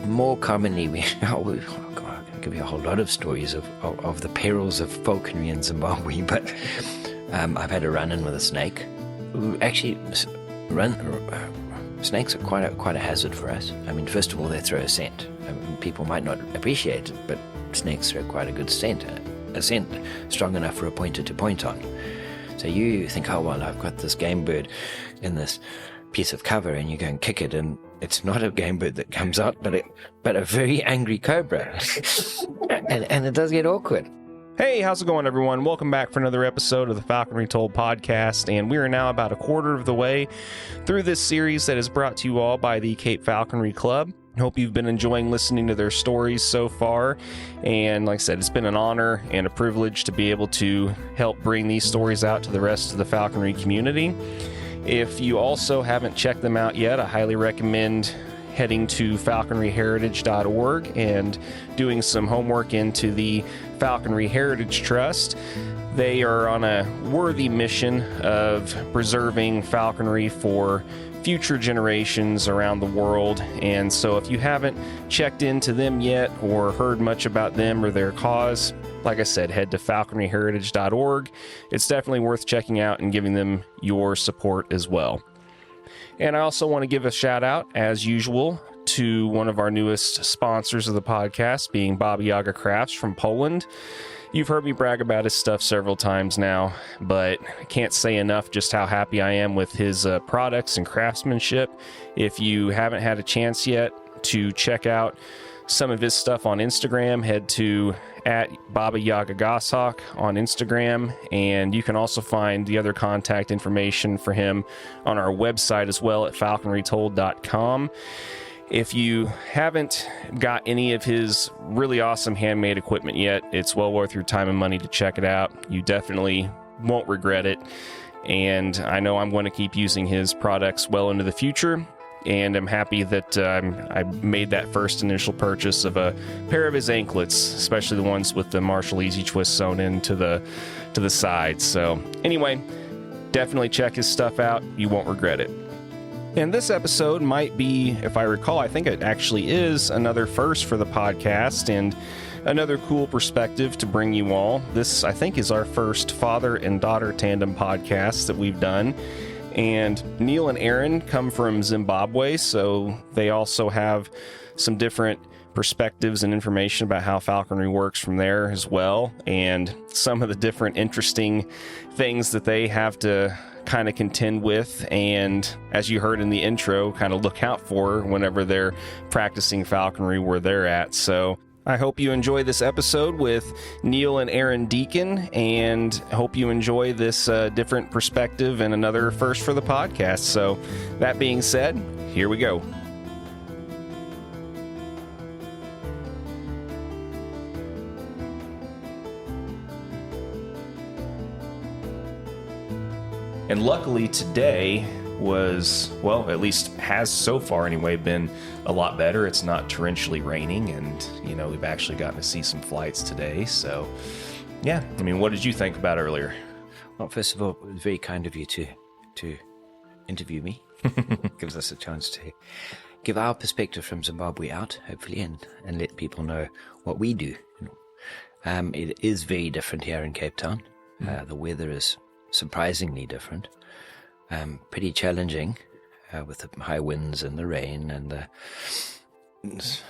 more commonly, oh God, I can give you a whole lot of stories of the perils of falconry in Zimbabwe, but I've had a run-in with a snake. Actually, snakes are quite a hazard for us. I mean, first of all, they throw a scent. I mean, people might not appreciate it, but snakes throw quite a good scent, a scent strong enough for a pointer to point on. So you think, oh, well, I've got this game bird in this piece of cover, and you go and kick it, and it's not a game bird that comes out, but a very angry cobra. and it does get awkward. Hey, how's it going, everyone? Welcome back for another episode of the Falconry Told podcast, and we are now about a quarter of the way through this series that is brought to you all by the Cape Falconry Club. I hope you've been enjoying listening to their stories so far, and like I said, it's been an honor and a privilege to be able to help bring these stories out to the rest of the falconry community. If you also haven't checked them out yet, I highly recommend heading to falconryheritage.org and doing some homework into the Falconry Heritage Trust. They are on a worthy mission of preserving falconry for future generations around the world, and so if you haven't checked into them yet or heard much about them or their cause, like I said, head to falconryheritage.org. It's definitely worth checking out and giving them your support as well. And I also want to give a shout out, as usual, to one of our newest sponsors of the podcast, being Baba Yaga Crafts from Poland. You've heard me brag about his stuff several times now, but I can't say enough just how happy I am with his products and craftsmanship. If you haven't had a chance yet to check out some of his stuff on Instagram, head to @BabaYagaGoshawk on Instagram, and you can also find the other contact information for him on our website as well at falconrytold.com. If you haven't got any of his really awesome handmade equipment yet, it's well worth your time and money to check it out. You definitely won't regret it, and I know I'm going to keep using his products well into the future. And I'm happy that I made that first initial purchase of a pair of his anklets, especially the ones with the Marshall Easy Twist sewn into the sides. So anyway, definitely check his stuff out. You won't regret it. And this episode might be, if I recall, I think it actually is another first for the podcast and another cool perspective to bring you all. This, I think, is our first father and daughter tandem podcast that we've done. And Neil and Erin come from Zimbabwe, so they also have some different perspectives and information about how falconry works from there as well, and some of the different interesting things that they have to kind of contend with, and as you heard in the intro, kind of look out for whenever they're practicing falconry where they're at. So I hope you enjoy this episode with Neil and Erin Deacon, and hope you enjoy this different perspective and another first for the podcast. So that being said, here we go. And luckily today was, well, at least has so far anyway, been a lot better. It's not torrentially raining, and, you know, we've actually gotten to see some flights today. So, yeah, I mean, what did you think about earlier? Well, first of all, it was very kind of you to interview me. Gives us a chance to give our perspective from Zimbabwe out, hopefully, and let people know what we do. It is very different here in Cape Town. The weather is surprisingly different. Pretty challenging with the high winds and the rain and the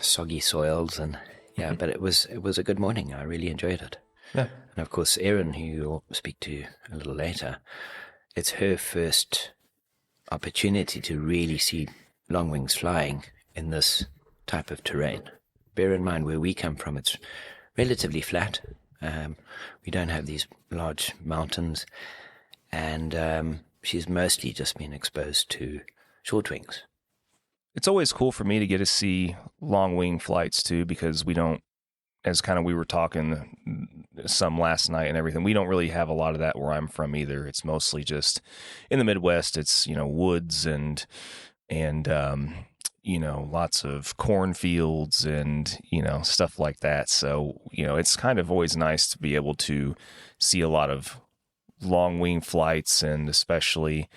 soggy soils, and yeah, but it was a good morning. I really enjoyed it. Yeah. And of course, Erin, who you'll speak to a little later, it's her first opportunity to really see longwings flying in this type of terrain. Bear in mind, where we come from, it's relatively flat. We don't have these large mountains, and she's mostly just been exposed to short wings. It's always cool for me to get to see long wing flights too, because we don't, as kind of we were talking some last night and everything, we don't really have a lot of that where I'm from either. It's mostly just in the Midwest. It's, you know, woods and you know, lots of cornfields and, you know, stuff like that. So, you know, it's kind of always nice to be able to see a lot of long wing flights, and especially,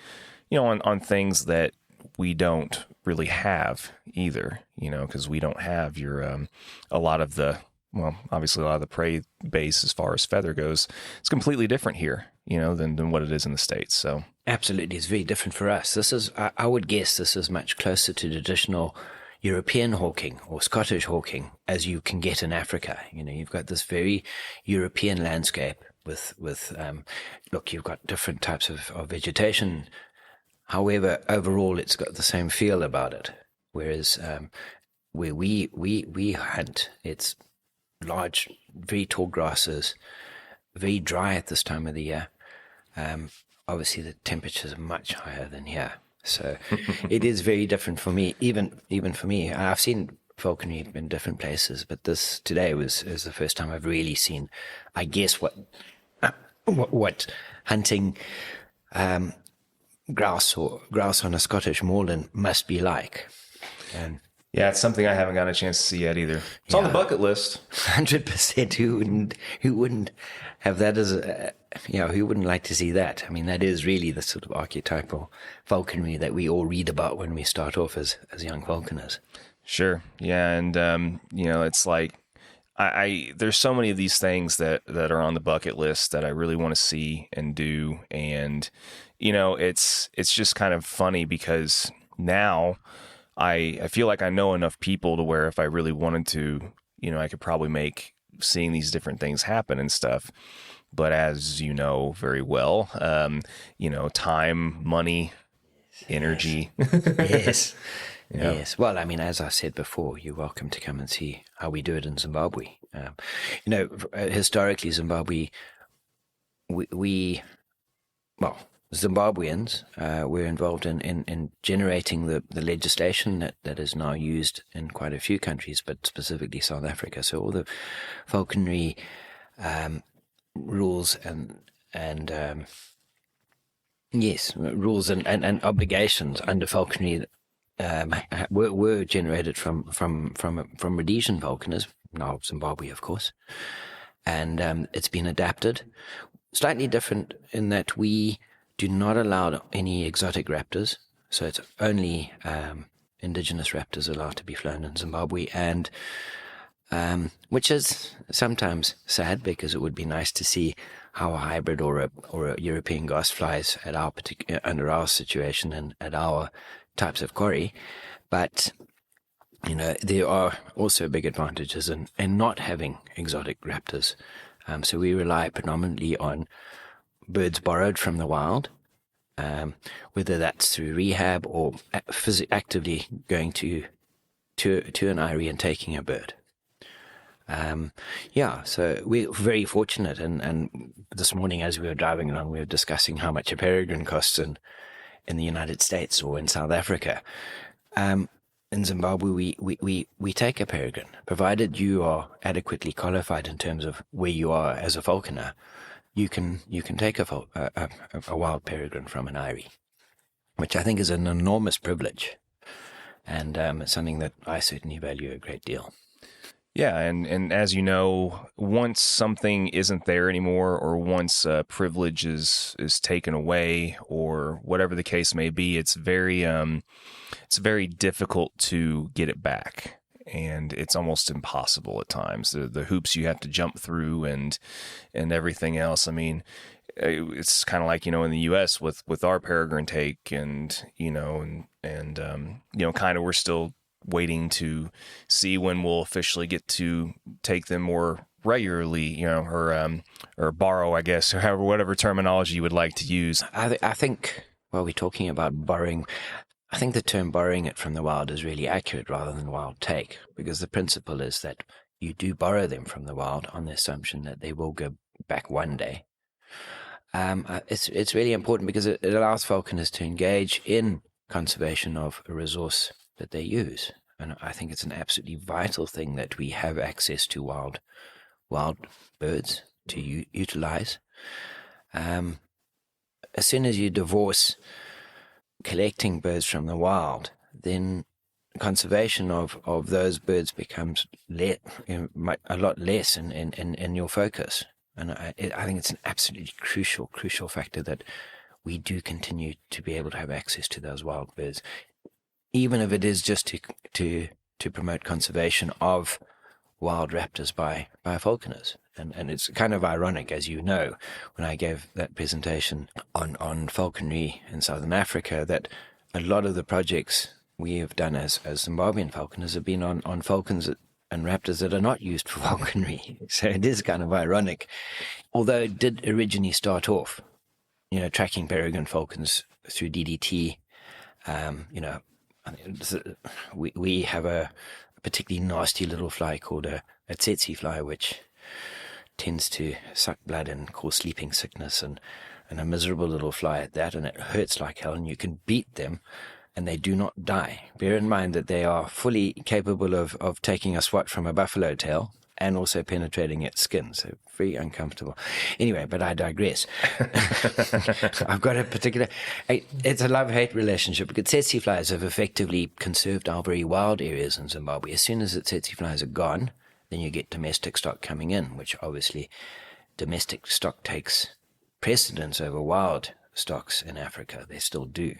you know, on things that we don't really have either, because we don't have your a lot of the, well, obviously a lot of the prey base as far as feather goes, it's completely different here, than what it is in the States. So absolutely, it's very different for us. This is, I would guess, this is much closer to traditional European hawking or Scottish hawking as you can get in Africa. You've got this very European landscape with look, you've got different types of vegetation. However, overall, it's got the same feel about it. Whereas where we hunt, it's large, very tall grasses, very dry at this time of the year. Obviously, the temperatures are much higher than here. So it is very different for me, even for me. I've seen falconry in different places, but this today is the first time I've really seen, I guess, what hunting grouse on a Scottish moorland must be like. And yeah, it's something I haven't gotten a chance to see yet either. It's on the bucket list. 100%. Who wouldn't have that as a, who wouldn't like to see that? I mean, that is really the sort of archetypal falconry that we all read about when we start off as young falconers. Sure. Yeah. And, it's like, there's so many of these things that are on the bucket list that I really want to see and do. And, it's just kind of funny because now I feel like I know enough people to where if I really wanted to, I could probably make seeing these different things happen and stuff. But as you know very well, time, money, energy. Yes. Yeah. Yes. Well, I mean, as I said before, you're welcome to come and see how we do it in Zimbabwe. Historically, Zimbabwe, Zimbabweans were involved in generating the legislation that is now used in quite a few countries, but specifically South Africa. So all the falconry rules rules and obligations under falconry were generated from Rhodesian falconers, now Zimbabwe, of course, and it's been adapted. Slightly different in that we do not allow any exotic raptors, so it's only indigenous raptors allowed to be flown in Zimbabwe, and which is sometimes sad because it would be nice to see how a hybrid or a European goss flies at our under our situation and at our types of quarry, but there are also big advantages in not having exotic raptors. So we rely predominantly on birds borrowed from the wild, whether that's through rehab or actively going to an eyrie and taking a bird. So we're very fortunate, and this morning as we were driving along, we were discussing how much a peregrine costs in the United States or in South Africa. In Zimbabwe, we take a peregrine, provided you are adequately qualified in terms of where you are as a falconer. You can take a wild peregrine from an eyrie, which I think is an enormous privilege, and it's something that I certainly value a great deal. Yeah, and as you know, once something isn't there anymore, or once privilege is taken away, or whatever the case may be, it's very difficult to get it back, and it's almost impossible at times. The hoops you have to jump through and everything else. I mean, it's kind of like in the U.S. with our peregrine take, and kind of we're still waiting to see when we'll officially get to take them more regularly, or borrow, I guess, or whatever terminology you would like to use. I think while we're talking about borrowing, I think the term borrowing it from the wild is really accurate rather than wild take, because the principle is that you do borrow them from the wild on the assumption that they will go back one day. It's really important because it allows falconers to engage in conservation of a resource that they use, and I think it's an absolutely vital thing that we have access to wild birds to utilize. As soon as you divorce collecting birds from the wild, then conservation of those birds becomes a lot less in your focus, and I think it's an absolutely crucial factor that we do continue to be able to have access to those wild birds. even if it is just to promote conservation of wild raptors by falconers. And it's kind of ironic, as you know, when I gave that presentation on falconry in Southern Africa, that a lot of the projects we have done as Zimbabwean falconers have been on falcons and raptors that are not used for falconry. So it is kind of ironic. Although it did originally start off, tracking peregrine falcons through DDT. We have a particularly nasty little fly called a tsetse fly, which tends to suck blood and cause sleeping sickness, and a miserable little fly at that, and it hurts like hell, and you can beat them and they do not die. Bear in mind that they are fully capable of taking a swat from a buffalo tail and also penetrating its skin, so very uncomfortable. Anyway, but I digress. I've got a particular... It's a love-hate relationship, because tsetse flies have effectively conserved our very wild areas in Zimbabwe. As soon as the tsetse flies are gone, then you get domestic stock coming in, which obviously domestic stock takes precedence over wild stocks in Africa. They still do.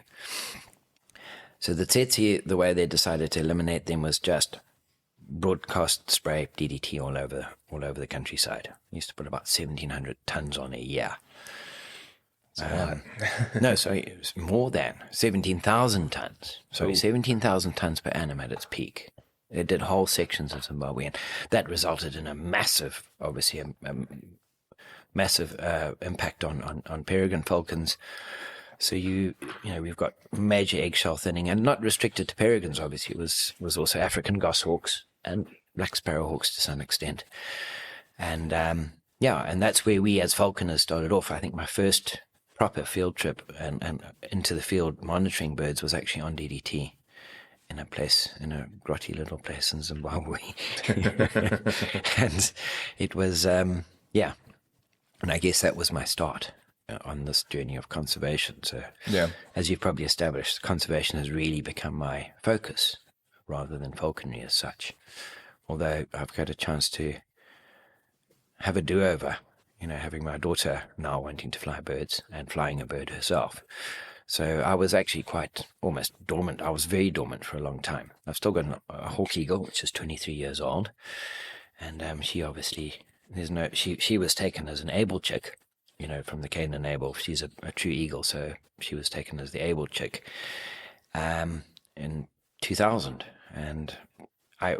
So the tsetse, the way they decided to eliminate them was just broadcast spray DDT all over the countryside. We used to put about 1,700 tons on a year. No, sorry, it was more than 17,000 tons. Sorry, 17,000 tons per annum at its peak. They did whole sections of Zimbabwe, and that resulted in a massive, obviously, a massive impact on peregrine falcons. So we've got major eggshell thinning, and not restricted to peregrines. Obviously, it was also African goshawks and black sparrowhawks to some extent, and and that's where we as falconers started off. I think my first proper field trip and into the field monitoring birds was actually on DDT. In a grotty little place in Zimbabwe. And it was, and I guess that was my start on this journey of conservation. So, as you've probably established, conservation has really become my focus rather than falconry as such. Although I've got a chance to have a do-over, having my daughter now wanting to fly birds and flying a bird herself. So I was actually quite almost dormant. I was very dormant for a long time. I've still got a hawk eagle, which is 23 years old. And she obviously, she was taken as an able chick, from the Canaan able. She's a true eagle, so she was taken as the able chick in 2000. And I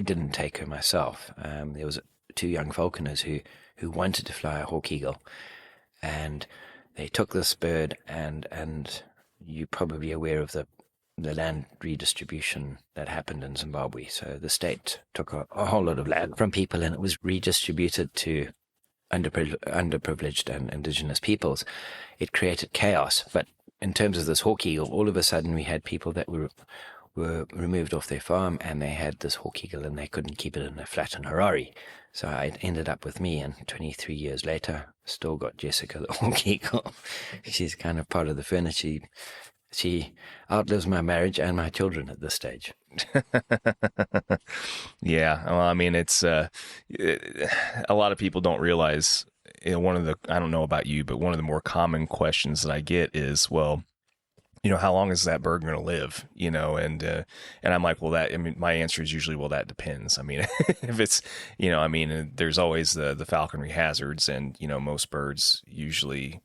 didn't take her myself. There was two young falconers who wanted to fly a hawk eagle, and they took this bird, and you're probably aware of the land redistribution that happened in Zimbabwe. So the state took a whole lot of land from people, and it was redistributed to underprivileged and indigenous peoples. It created chaos. But in terms of this hawk eagle, all of a sudden we had people that were removed off their farm, and they had this hawk eagle, and they couldn't keep it in a flat in Harare. So it ended up with me, and 23 years later, still got Jessica the hawk eagle. She's kind of part of the furniture. She outlives my marriage and my children at this stage. Yeah, well, I mean, it's a lot of people don't realize. I don't know about you, but one of the more common questions that I get is, well, how long is that bird going to live? And I'm like, well, my answer is usually, well, that depends. I mean, if it's, there's always the falconry hazards, and, most birds usually,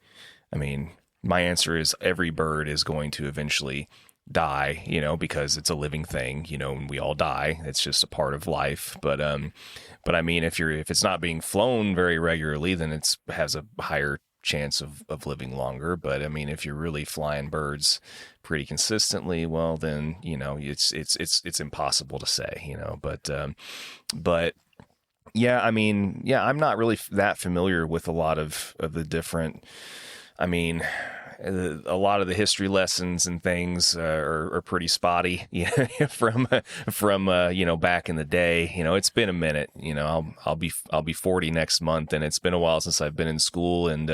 my answer is every bird is going to eventually die, because it's a living thing, and we all die. It's just a part of life. But I mean, if it's not being flown very regularly, then it has a higher chance of living longer. But I mean, if you're really flying birds pretty consistently, well, then it's impossible to say, but yeah, I mean, yeah, I'm not really that familiar with a lot of the different, a lot of the history lessons and things are pretty spotty, from back in the day. It's been a minute. I'll be 40 next month, and it's been a while since I've been in school, and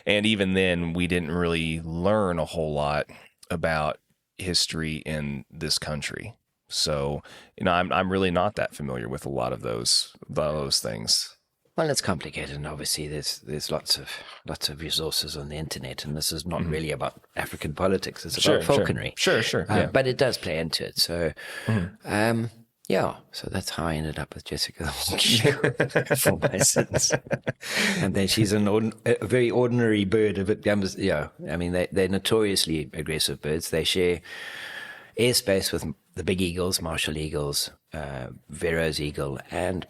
even then we didn't really learn a whole lot about history in this country. So I'm really not that familiar with a lot of those things. Well, it's complicated, and obviously there's lots of resources on the internet, and this is not really about African politics. It's about falconry. Sure. Yeah. But it does play into it. So, so that's how I ended up with Jessica for my sins. And then she's a very ordinary bird. I mean, they're notoriously aggressive birds. They share airspace with the big eagles, martial eagles, Vero's eagle, and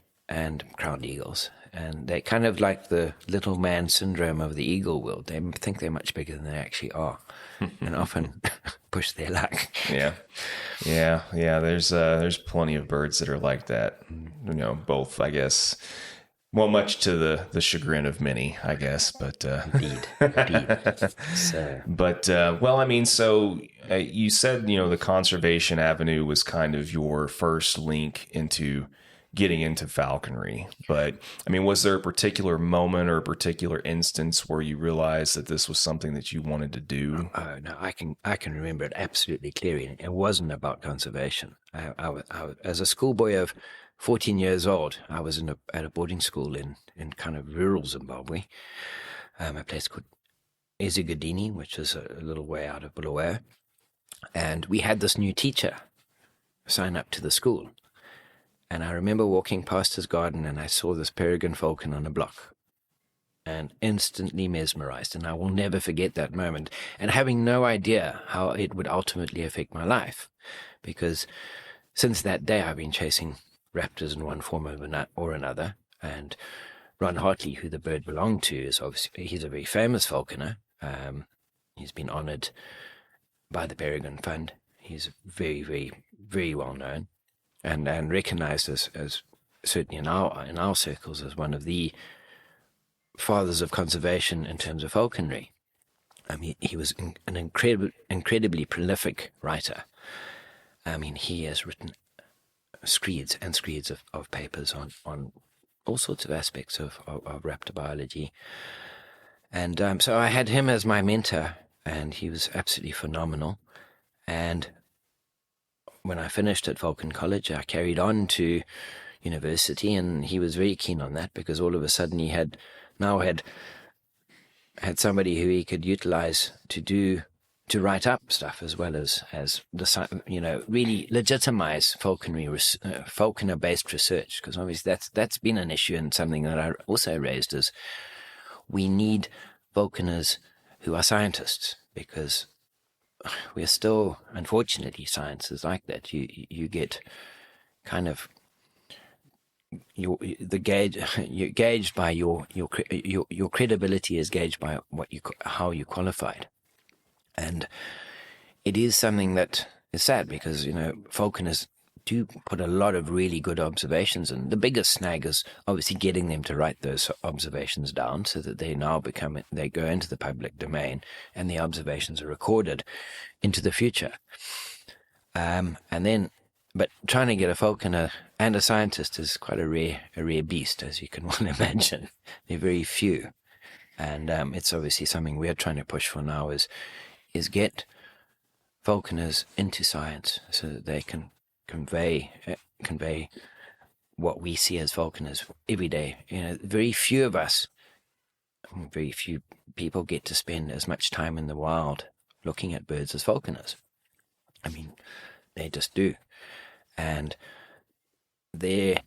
crowned eagles. And they're kind of like the little man syndrome of the eagle world. They think they're much bigger than they actually are, and often push their luck. Yeah. There's plenty of birds that are like that. Both, I guess. Well, much to the chagrin of many, I guess. But Indeed. So. But so you said the conservation avenue was kind of your first link into getting into falconry. But I mean, was there a particular moment or a particular instance where you realized that this was something that you wanted to do? Oh no, I can remember it absolutely clearly. It wasn't about conservation. I as a schoolboy of 14 years old, I was at a boarding school in kind of rural Zimbabwe, a place called Ezigadini, which is a little way out of Bulawayo. And we had this new teacher sign up to the school. And I remember walking past his garden, and I saw this peregrine falcon on a block, and instantly mesmerized. And I will never forget that moment, and having no idea how it would ultimately affect my life, because since that day I've been chasing raptors in one form or another. And Ron Hartley, who the bird belonged to, is obviously, he's a very famous falconer. He's been honored by the Peregrine Fund. He's very, very, very well known. And recognized as certainly in our circles as one of the fathers of conservation in terms of falconry. I mean, he was an incredibly prolific writer. I mean, he has written screeds and screeds of papers on all sorts of aspects of raptor biology. And so I had him as my mentor, and he was absolutely phenomenal. And when I finished at Falcon College, I carried on to university, and he was very keen on that, because all of a sudden he had somebody who he could utilize to write up stuff, as well as really legitimize falconer-based research, because obviously that's been an issue, and something that I also raised is we need falconers who are scientists, because we're still, unfortunately, science is like that. You get kind of you're gauged by your credibility is gauged by how you qualified, and it is something that is sad, because falconers do put a lot of really good observations, and the biggest snag is obviously getting them to write those observations down so that they go into the public domain, and the observations are recorded into the future. But trying to get a falconer and a scientist is quite a rare beast, as you can well imagine. They're very few, and it's obviously something we're trying to push for now is get falconers into science so that they can convey what we see as falconers every day. Very few people get to spend as much time in the wild looking at birds as falconers. I mean, they just do. And the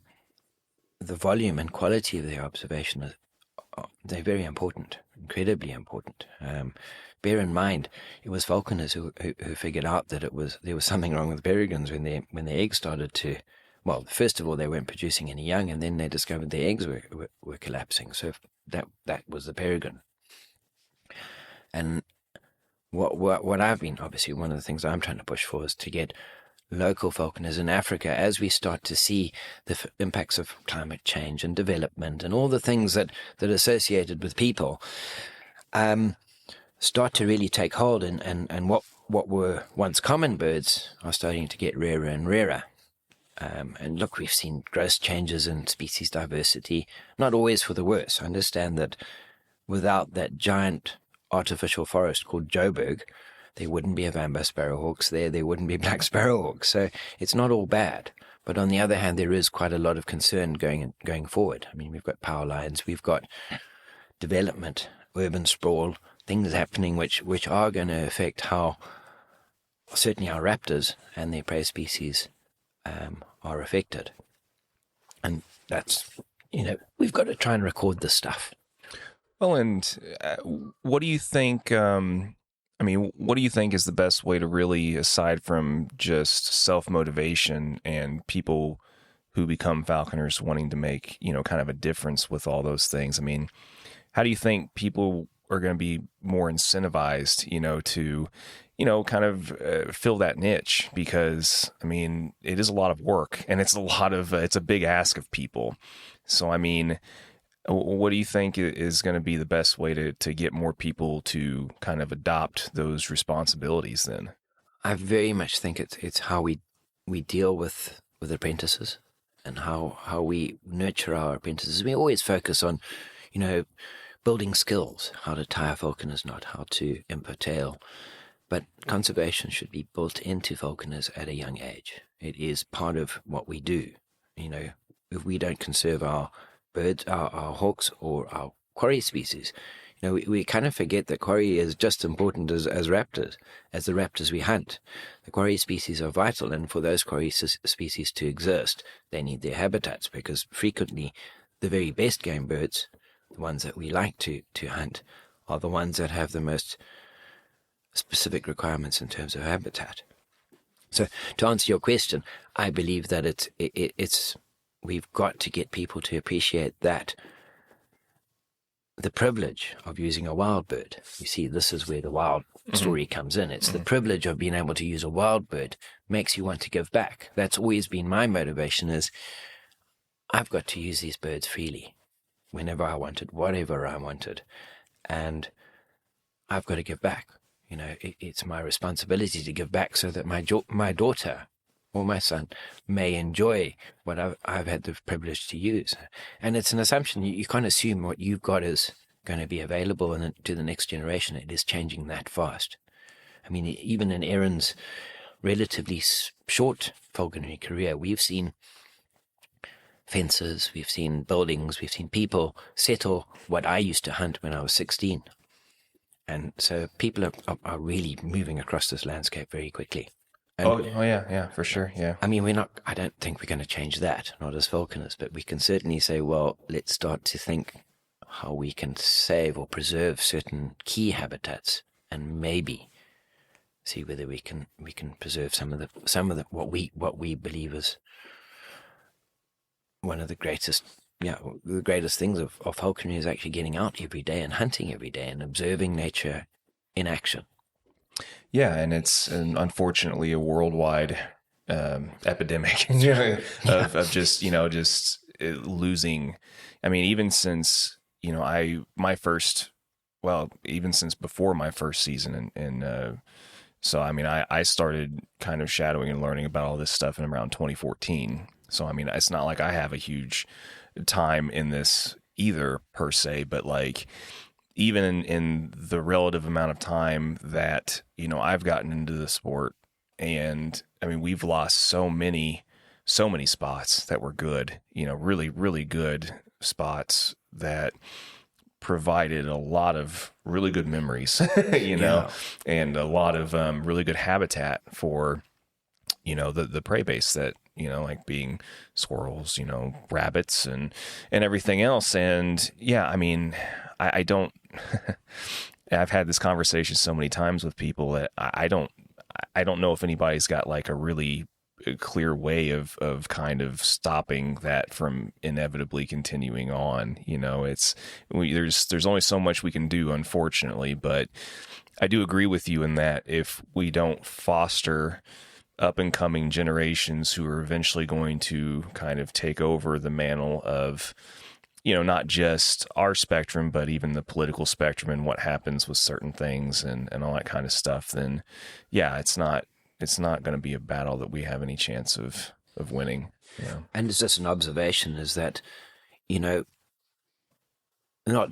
volume and quality of their observation they're very important, incredibly important. Bear in mind, it was falconers who figured out that there was something wrong with peregrines when their eggs started to. Well, first of all, they weren't producing any young, and then they discovered their eggs were collapsing. So that was the peregrine. And what I've been, obviously, one of the things I'm trying to push for is to get local falconers in Africa, as we start to see the impacts of climate change and development and all the things that are associated with people, start to really take hold, and what were once common birds are starting to get rarer and rarer. And look, we've seen gross changes in species diversity, not always for the worse. I understand that without that giant artificial forest called Joburg, there wouldn't be Avambo sparrowhawks there wouldn't be black sparrowhawks. So it's not all bad. But on the other hand, there is quite a lot of concern going forward. I mean, we've got power lines, we've got development, urban sprawl, things happening which are going to affect how certainly our raptors and their prey species are affected. And that's, we've got to try and record this stuff. Well, and what do you think? What do you think is the best way to really, aside from just self-motivation and people who become falconers wanting to make, kind of a difference with all those things? I mean, how do you think people are going to be more incentivized, to, kind of fill that niche? Because, I mean, it is a lot of work, and it's a big ask of people. So, I mean, what do you think is going to be the best way to get more people to kind of adopt those responsibilities then? I very much think it's how we deal with apprentices and how we nurture our apprentices. We always focus on, building skills, how to tie a falconer's knot, how to imp tail. But conservation should be built into falconers at a young age. It is part of what we do. If we don't conserve our birds, our hawks, or our quarry species, we kind of forget that quarry is just important as raptors, as the raptors we hunt. The quarry species are vital, and for those quarry species to exist, they need their habitats, because frequently the very best game birds, the ones that we like to hunt, are the ones that have the most specific requirements in terms of habitat. So to answer your question, I believe that it's we've got to get people to appreciate that the privilege of using a wild bird. You see, this is where the wild story comes in. It's the privilege of being able to use a wild bird makes you want to give back. That's always been my motivation, is I've got to use these birds freely whenever I wanted, whatever I wanted, and I've got to give back. It's my responsibility to give back so that my daughter or my son may enjoy what I've had the privilege to use. And it's an assumption. You can't assume what you've got is going to be available to the next generation. It is changing that fast. I mean, even in Erin's relatively short falconry career, we've seen fences, we've seen buildings, we've seen people settle what I used to hunt when I was 16. And so people are really moving across this landscape very quickly. And yeah, for sure, yeah. I mean, I don't think we're going to change that, not as falconers, but we can certainly say, well, let's start to think how we can save or preserve certain key habitats, and maybe see whether we can preserve some of the what we believe is one of the greatest. Yeah, the greatest things of falconry is actually getting out every day and hunting every day and observing nature in action. Yeah, and it's unfortunately a worldwide epidemic of just losing. I mean, even since even since before my first season, and so I mean, I started kind of shadowing and learning about all this stuff in around 2014. So I mean, it's not like I have a huge time in this either per se, but like even in the relative amount of time that I've gotten into the sport, and I mean, we've lost so many spots that were good, really, really good spots that provided a lot of really good memories, and a lot of really good habitat for the prey base that like being squirrels, rabbits and everything else. And yeah, I mean, I don't, I've had this conversation so many times with people that I don't know if anybody's got like a really clear way of kind of stopping that from inevitably continuing on. There's only so much we can do, unfortunately, but I do agree with you in that if we don't foster up and coming generations who are eventually going to kind of take over the mantle of, not just our spectrum, but even the political spectrum and what happens with certain things and all that kind of stuff, then yeah, it's not going to be a battle that we have any chance of winning. And it's just an observation is that, not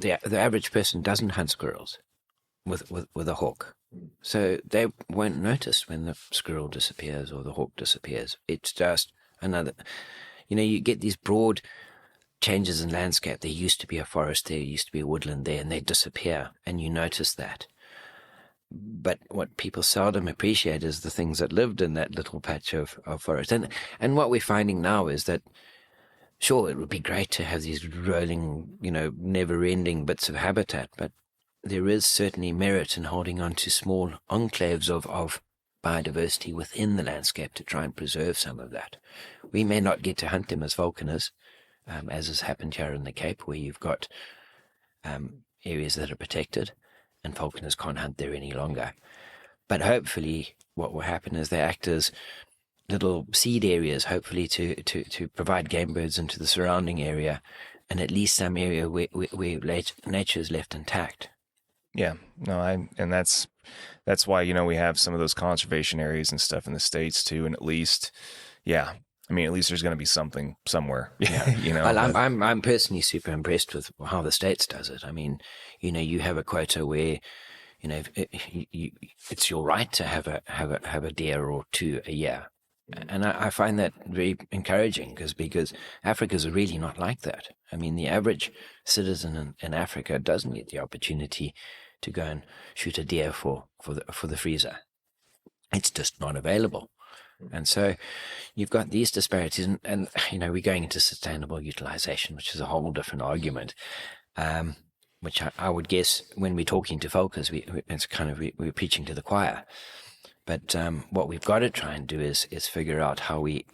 the average person doesn't hunt squirrels with a hawk. So they won't notice when the squirrel disappears or the hawk disappears. It's just another. You get these broad changes in landscape. There used to be a forest there, used to be a woodland there, and they disappear, and you notice that. But what people seldom appreciate is the things that lived in that little patch of forest. And what we're finding now is that, sure, it would be great to have these rolling, never-ending bits of habitat, but there is certainly merit in holding on to small enclaves of biodiversity within the landscape to try and preserve some of that. We may not get to hunt them as falconers, as has happened here in the Cape, where you've got areas that are protected, and falconers can't hunt there any longer. But hopefully what will happen is they act as little seed areas, hopefully to provide game birds into the surrounding area, and at least some area where nature is left intact. Yeah, no, and that's why, we have some of those conservation areas and stuff in the States too, and at least there's going to be something somewhere. Yeah. Well, I'm personally super impressed with how the States does it. I mean, you have a quota where, it's your right to have a deer or two a year, and I find that very encouraging because Africa's really not like that. I mean, the average citizen in Africa doesn't get the opportunity to go and shoot a deer for the freezer. It's just not available. And so you've got these disparities, and we're going into sustainable utilization, which is a whole different argument, which I would guess when we're talking to falcons, we're preaching to the choir. But what we've got to try and do is figure out how we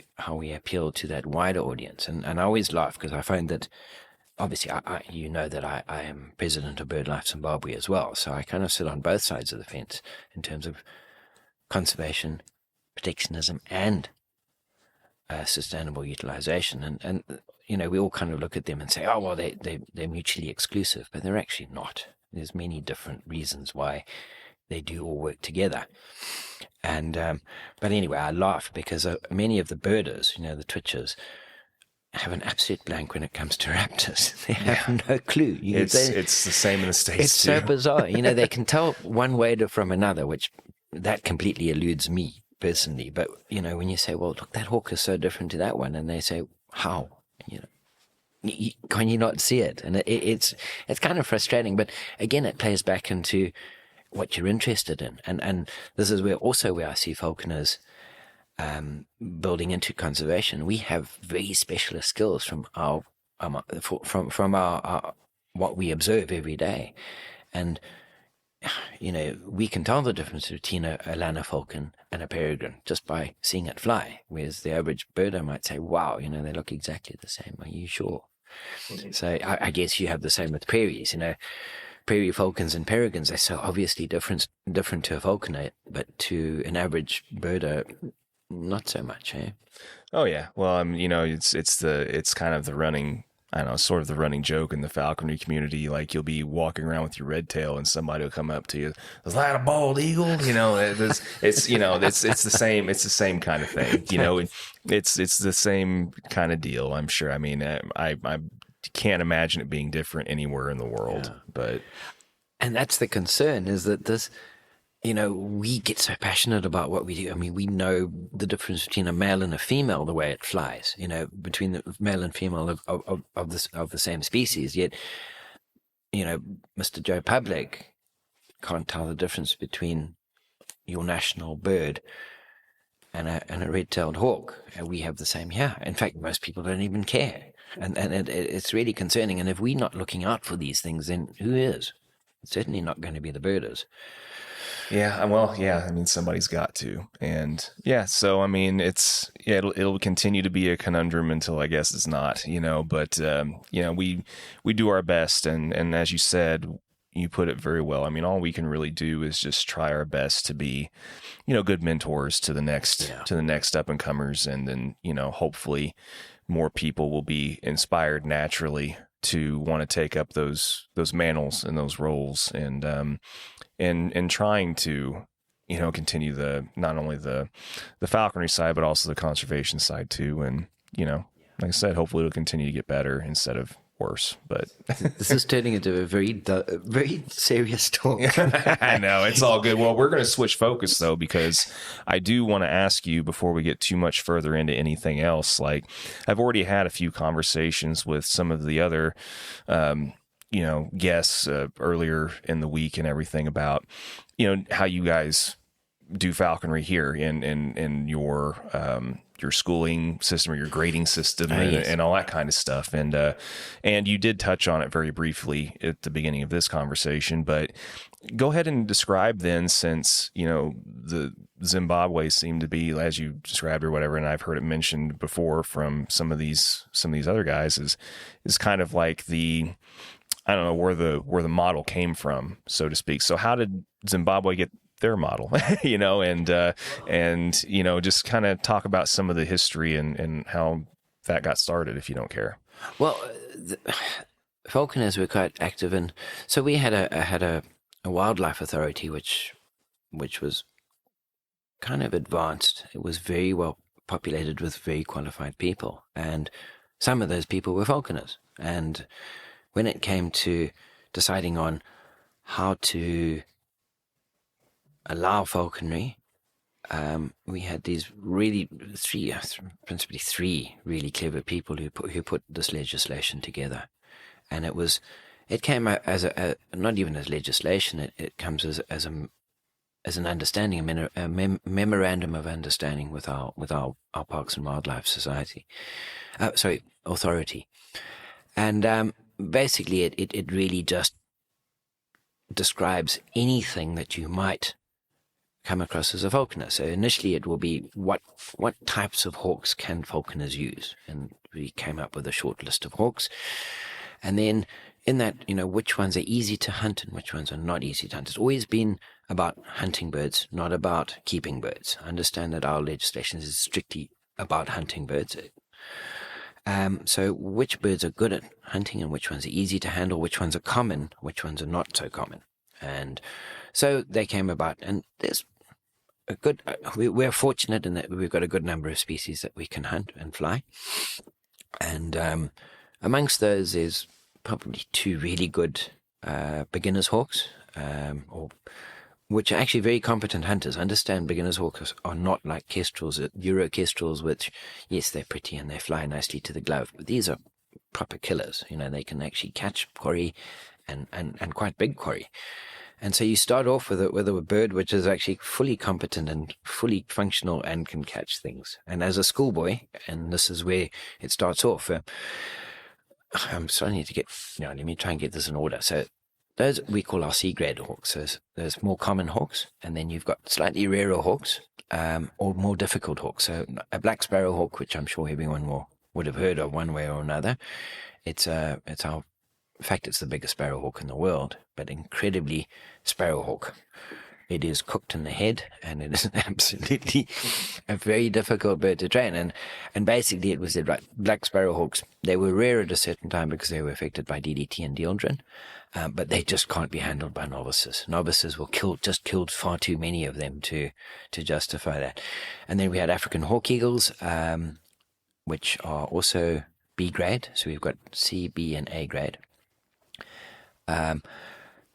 appeal to that wider audience. And I always laugh because I find that, obviously, I am president of BirdLife Zimbabwe as well, so I kind of sit on both sides of the fence in terms of conservation, protectionism, and sustainable utilization. And we all kind of look at them and say, oh, well, they're mutually exclusive, but they're actually not. There's many different reasons why they do all work together. And but anyway, I laugh because many of the birders, the twitchers, have an absolute blank when it comes to raptors. They have no clue. It's the same in the States. It's so bizarre. They can tell one wader from another, which that completely eludes me personally. But when you say, well, look, that hawk is so different to that one, and they say, how? Can you not see it? And it's kind of frustrating. But again, it plays back into what you're interested in, and this is where I see falconers building into conservation. We have very specialist skills from our what we observe every day, and we can tell the difference between a Lana falcon and a peregrine just by seeing it fly, whereas the average birder might say, wow, they look exactly the same. Are you sure? So I guess you have the same with prairies. Prairie falcons and peregrines are so obviously different to a falconer, but to an average birder, not so much, eh? Oh yeah. Well, it's kind of the running, I don't know, sort of the running joke in the falconry community. Like, you'll be walking around with your red tail and somebody will come up to you, is that a bald eagle? It's the same kind of thing. It's the same kind of deal, I'm sure. I mean, I can't imagine it being different anywhere in the world, and that's the concern, is that this, we get so passionate about what we do. I mean, we know the difference between a male and a female, the way it flies, between the male and female of the same species. Yet, Mr. Joe Public can't tell the difference between your national bird and a red-tailed hawk. We have the same here. In fact, most people don't even care. And it's really concerning. And if we're not looking out for these things, then who is? It's certainly not going to be the birders. Yeah, well, yeah, I mean, somebody's got to. And so, I mean, it'll continue to be a conundrum until I guess it's not, but, we do our best. And as you said, you put it very well. I mean, all we can really do is just try our best to be, good mentors to the next up and comers. And then, hopefully more people will be inspired naturally to want to take up those mantles and those roles, and trying to, continue not only the falconry side, but also the conservation side too. And, like I said, hopefully it'll continue to get better instead of worse. But this is turning into a very serious talk. I know, it's all good. Well, we're going to switch focus though, because I do want to ask you before we get too much further into anything else. Like, I've already had a few conversations with some of the other, guests earlier in the week and everything about, how you guys do falconry here in your schooling system or your grading system and all that kind of stuff. And you did touch on it very briefly at the beginning of this conversation, but go ahead and describe then, since, the Zimbabwe seemed to be, as you described or whatever, and I've heard it mentioned before from some of these other guys, is kind of like I don't know where the model came from, so to speak. So how did Zimbabwe get their model, and just kind of talk about some of the history and how that got started, if you don't care. Well, falconers were quite active, and so we had a wildlife authority which was kind of advanced. It was very well populated with very qualified people, and some of those people were falconers. And when it came to deciding on how to allow falconry, we had these principally three really clever people who put this legislation together, and it came out as not even as legislation. It comes as an understanding, a memorandum of understanding with our Parks and Wildlife Society, authority, and basically it really just describes anything that you might come across as a falconer. So initially it will be what types of hawks can falconers use, and we came up with a short list of hawks, and then in that, which ones are easy to hunt and which ones are not easy to hunt. It's always been about hunting birds, not about keeping birds. I understand that our legislation is strictly about hunting birds. So which birds are good at hunting and which ones are easy to handle, which ones are common, which ones are not so common. And so they came about, and there's we're fortunate in that we've got a good number of species that we can hunt and fly. And amongst those is probably two really good beginners hawks, which are actually very competent hunters. Understand, beginners hawks are not like kestrels, Euro kestrels, which, yes, they're pretty and they fly nicely to the glove, but these are proper killers. They can actually catch quarry and quite big quarry. And so you start off with a bird which is actually fully competent and fully functional and can catch things. And as a schoolboy, and this is where it starts off, I'm starting to get, let me try and get this in order. So those we call our C-grade hawks. So there's more common hawks, and then you've got slightly rarer hawks, or more difficult hawks. So a black sparrow hawk, which I'm sure everyone would have heard of one way or another. It's in fact, it's the biggest sparrowhawk in the world, but incredibly sparrowhawk. It is cooked in the head, and it is absolutely a very difficult bird to train. And basically, it was the black sparrowhawks. They were rare at a certain time because they were affected by DDT and dieldrin, but they just can't be handled by novices. Novices will killed far too many of them to justify that. And then we had African hawk eagles, which are also B grade. So we've got C, B, and A grade.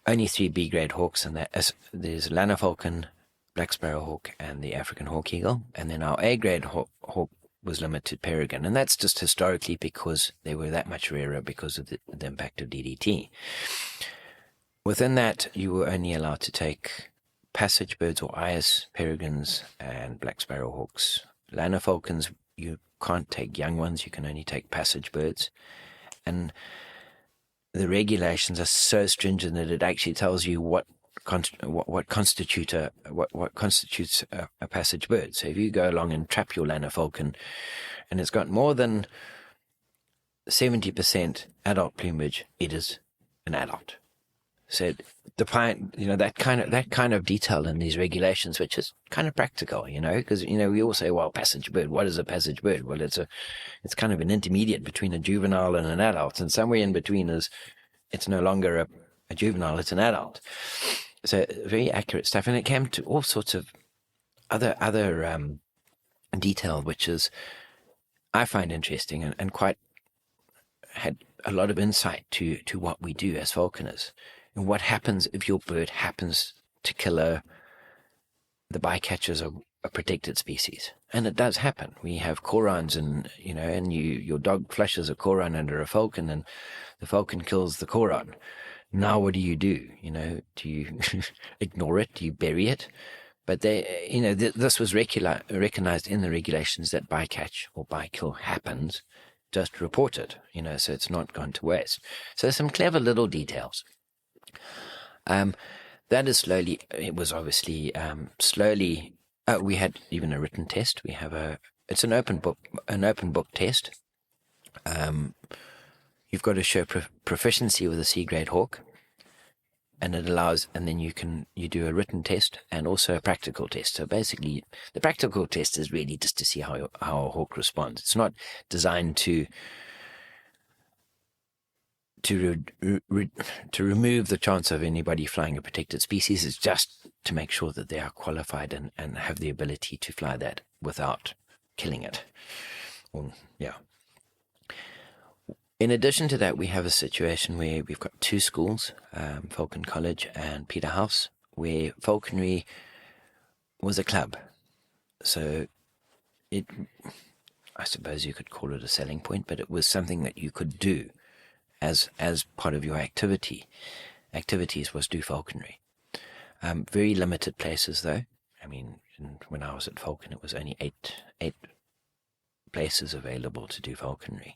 Only 3 B-grade hawks, and there's Lana falcon, black sparrowhawk, and the African hawk eagle. And then our A-grade hawk was limited to peregrine, and that's just historically because they were that much rarer because of the impact of DDT. Within that, you were only allowed to take passage birds or eyas, peregrines, and black sparrowhawks. Lana falcons, you can't take young ones, you can only take passage birds. And the regulations are so stringent that it actually tells you what constitutes a passage bird. So if you go along and trap your Lana falcon, and it's got more than 70% adult plumage, it is an adult. So that kind of detail in these regulations, which is kind of practical, because we all say, well, passage bird. What is a passage bird? Well, it's kind of an intermediate between a juvenile and an adult, and somewhere in between it's no longer a juvenile, it's an adult. So very accurate stuff, and it came to all sorts of other detail, which is I find interesting and quite had a lot of insight to what we do as falconers, and what happens if your bird happens to kill the bycatchers of a protected species. And it does happen. We have corans, and your dog flushes a coran under a falcon, and the falcon kills the coran. Now what do? Do you ignore it? Do you bury it? But this was recognized in the regulations that bycatch or bykill happens. Just report it, so it's not gone to waste. So some clever little details. That is slowly. It was obviously slowly. We had even a written test. We have it's an open book test. You've got to show proficiency with a C-grade hawk, and it allows, and then you do a written test and also a practical test. So basically, the practical test is really just to see how a hawk responds. It's not designed to remove the chance of anybody flying a protected species. It's just to make sure that they are qualified and have the ability to fly that without killing it. In addition to that, we have a situation where we've got two schools, Falcon College and Peterhouse, where falconry was a club. So I suppose you could call it a selling point, but it was something that you could do as part of your activities was do falconry. Very limited places, though. I mean, when I was at Falcon, it was only eight places available to do falconry.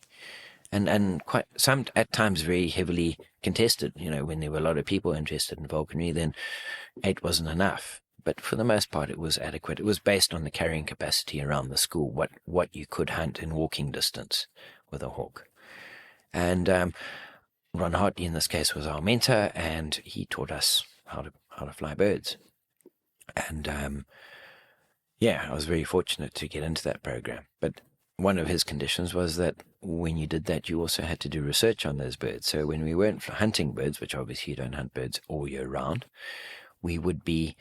And quite some at times very heavily contested. When there were a lot of people interested in falconry, then 8 wasn't enough. But for the most part, it was adequate. It was based on the carrying capacity around the school, what you could hunt in walking distance with a hawk. And Ron Hartley in this case was our mentor, and he taught us how to fly birds. And I was very fortunate to get into that program. But one of his conditions was that when you did that, you also had to do research on those birds. So when we weren't hunting birds, which obviously you don't hunt birds all year round, we would be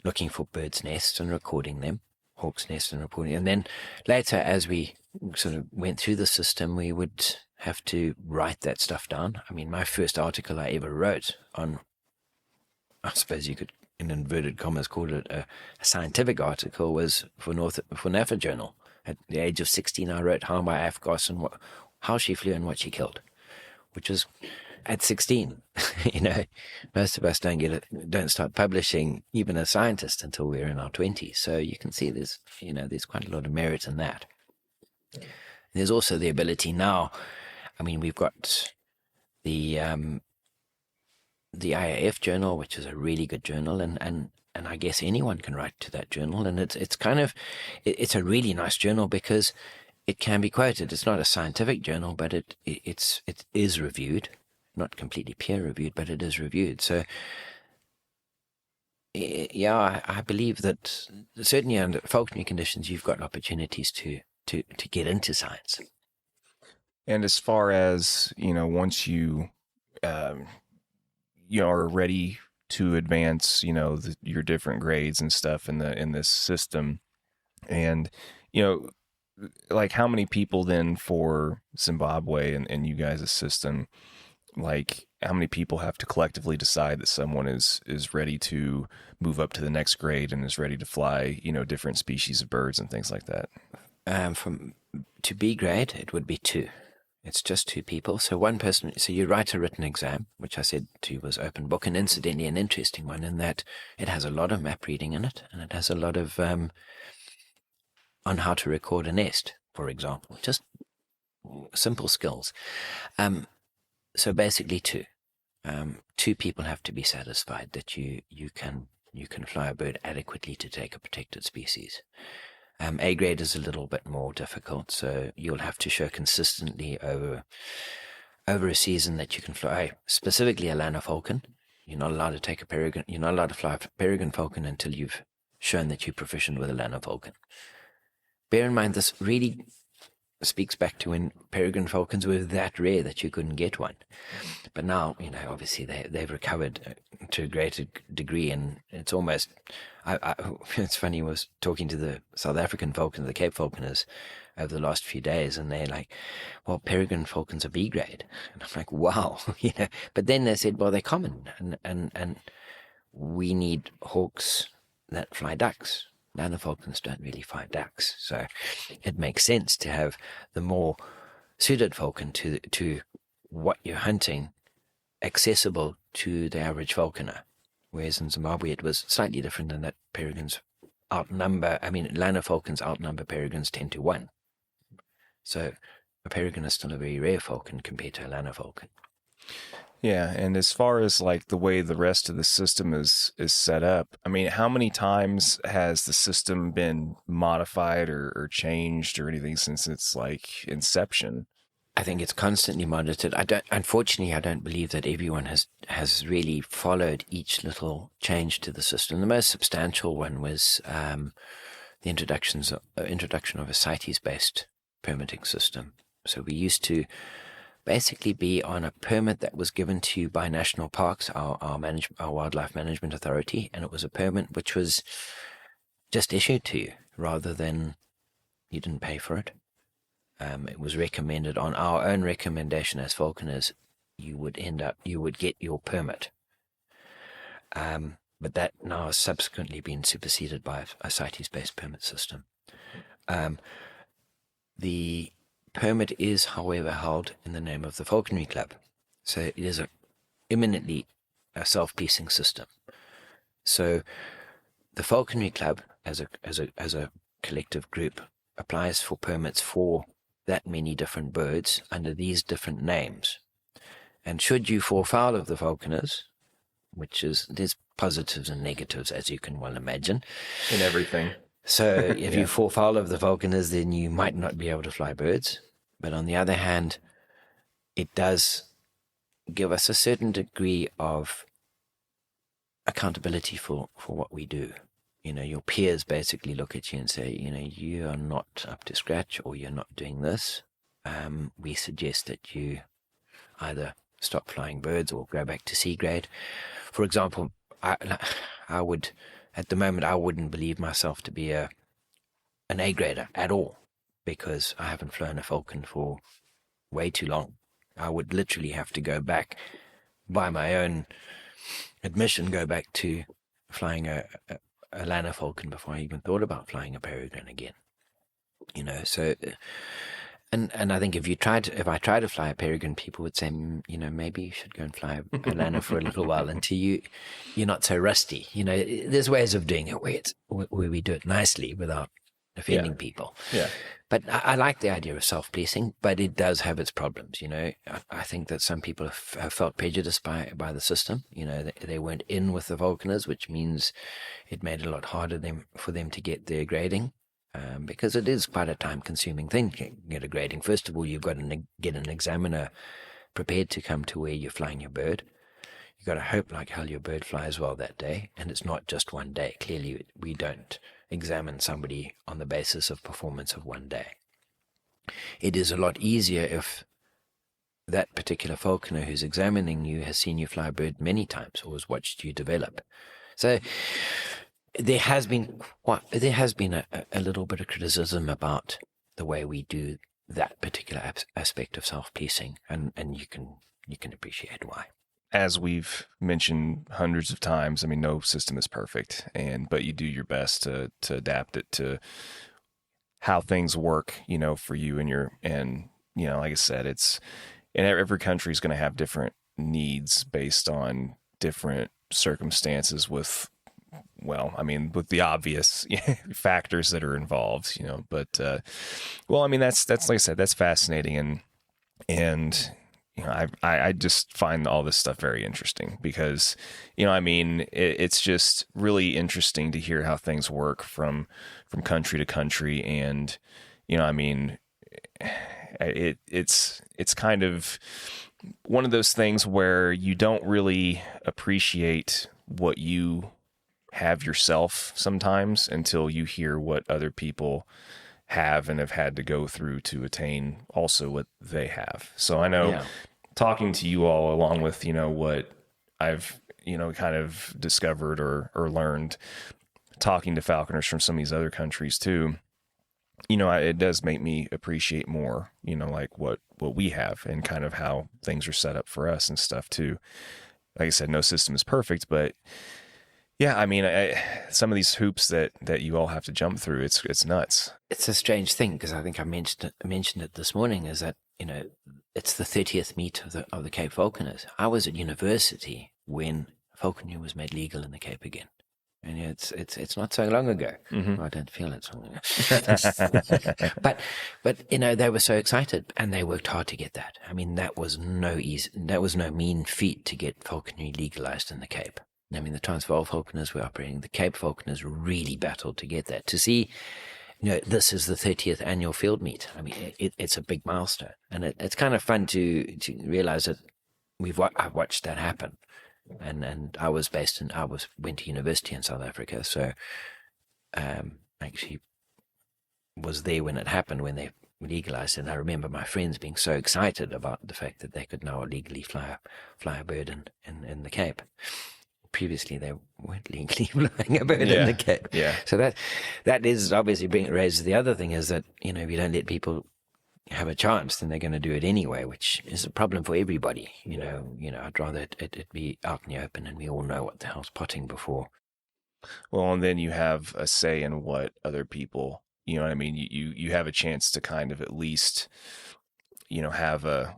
looking for birds' nests and recording them, hawks' nests and reporting. And then later, as we sort of went through the system, we would have to write that stuff down. I mean, my first article I ever wrote on, I suppose you could, in inverted commas, call it a scientific article, was for NAFA Journal. At the age of 16, I wrote How by Afghos and how she flew and what she killed, which was at 16. Most of us don't start publishing even as scientists until we're in our 20s. So you can see there's quite a lot of merit in that. There's also the ability now. I mean, we've got the IAF journal, which is a really good journal, and I guess anyone can write to that journal, and it's a really nice journal because it can be quoted. It's not a scientific journal, but it is reviewed, not completely peer reviewed, but it is reviewed. So I believe that certainly under falconry conditions, you've got opportunities to get into science. And as far as once you are ready to advance, your different grades and stuff in this system, and like how many people then for Zimbabwe and you guys' system, like how many people have to collectively decide that someone is ready to move up to the next grade and is ready to fly, different species of birds and things like that? To B grade, it would be 2. It's just 2 people. So one person, so you write a written exam, which I said to you was open book, and incidentally an interesting one in that it has a lot of map reading in it, and it has a lot of on how to record a nest, for example, just simple skills. So basically 2. 2 people have to be satisfied that you can fly a bird adequately to take a protected species. A grade is a little bit more difficult, so you'll have to show consistently over a season that you can fly, specifically a Lanner falcon. You're not allowed to take a peregrine. You're not allowed to fly a peregrine falcon until you've shown that you're proficient with a Lanner falcon. Bear in mind, this really speaks back to when peregrine falcons were that rare that you couldn't get one. But now, obviously they've recovered to a greater degree, and it's almost, it's funny, I was talking to the South African falcons, the Cape Falconers, over the last few days, and they're like, well, peregrine falcons are B grade. And I'm like, wow, But then they said, well, they're common, and we need hawks that fly ducks. Now the falcons don't really fly ducks, so it makes sense to have the more suited falcon to what you're hunting accessible to the average falconer. Whereas in Zimbabwe it was slightly different in that peregrines Lana falcons outnumber peregrines 10 to 1. So a peregrine is still a very rare falcon compared to a Lana falcon. Yeah, and as far as like the way the rest of the system is set up, I mean, how many times has the system been modified or changed or anything since its like inception? I think it's constantly monitored. Unfortunately, I don't believe that everyone has really followed each little change to the system. The most substantial one was the introduction of a CITES-based permitting system. So we used to basically be on a permit that was given to you by national parks, our wildlife management authority, and it was a permit which was just issued to you rather than you didn't pay for it. It was recommended on our own recommendation as falconers, you would get your permit. But that now has subsequently been superseded by a CITES-based permit system. The permit is, however, held in the name of the Falconry Club. So it is eminently a self-policing system. So the Falconry Club, as a collective group, applies for permits for that many different birds under these different names. And should you fall foul of the falconers, there's positives and negatives, as you can well imagine. In everything. So if you fall foul of the falconers, then you might not be able to fly birds. But on the other hand, it does give us a certain degree of accountability for what we do. Your peers basically look at you and say, you are not up to scratch, or you're not doing this. We suggest that you either stop flying birds or go back to C grade. For example, I would, at the moment, I wouldn't believe myself to be an A grader at all, because I haven't flown a falcon for way too long. I would literally have to go back, by my own admission, go back to flying a Lana falcon before I even thought about flying a peregrine again. So, and I think if I try to fly a peregrine, people would say, maybe you should go and fly a Lana for a little while until you're not so rusty. There's ways of doing it where we do it nicely without offending people. Yeah. But I like the idea of self-policing, but it does have its problems. I think that some people have felt prejudiced by the system. They weren't in with the falconers, which means it made it a lot harder for them to get their grading, because it is quite a time-consuming thing to get a grading. First of all, you've got to get an examiner prepared to come to where you're flying your bird. You've got to hope like hell your bird flies well that day, and it's not just one day. Clearly, we don't examine somebody on the basis of performance of one day. It is a lot easier if that particular falconer who's examining you has seen you fly a bird many times or has watched you develop. So there has been a little bit of criticism about the way we do that particular aspect of self-policing, and you can appreciate why. As we've mentioned hundreds of times, I mean, no system is perfect, but you do your best to adapt it to how things work, for you and like I said, every country is going to have different needs based on different circumstances with the obvious factors that are involved, but, that's like I said, that's fascinating. And I just find all this stuff very interesting because, it's just really interesting to hear how things work from country to country. And, it's kind of one of those things where you don't really appreciate what you have yourself sometimes until you hear what other people have and have had to go through to attain also what they have. So I know talking to you all, along with, what I've, kind of discovered or learned talking to falconers from some of these other countries too, it does make me appreciate more, like what we have and kind of how things are set up for us and stuff too. Like I said, no system is perfect, but yeah, I mean, some of these hoops that you all have to jump through, it's nuts. It's a strange thing, because I think I mentioned it this morning, is that, it's the 30th meet of the Cape Falconers. I was at university when falconry was made legal in the Cape again. And it's not so long ago. Mm-hmm. I don't feel it's long ago. but they were so excited, and they worked hard to get that. I mean, that was no mean feat to get falconry legalized in the Cape. I mean, the Transvaal falconers were operating. The Cape falconers really battled to get that. To see, this is the 30th annual field meet. I mean, it's a big milestone, and it's kind of fun to realize that I've watched that happen. And I went to university in South Africa, so actually was there when it happened, when they legalized it. And I remember my friends being so excited about the fact that they could now legally fly a bird in the Cape. Previously, they weren't legally flying a bird in the Cape. Yeah. So that is obviously raises the other thing, is that, if you don't let people have a chance, then they're going to do it anyway, which is a problem for everybody. I'd rather it be out in the open and we all know what the hell's potting before. Well, and then you have a say in what other people, what I mean? You have a chance to kind of at least, have a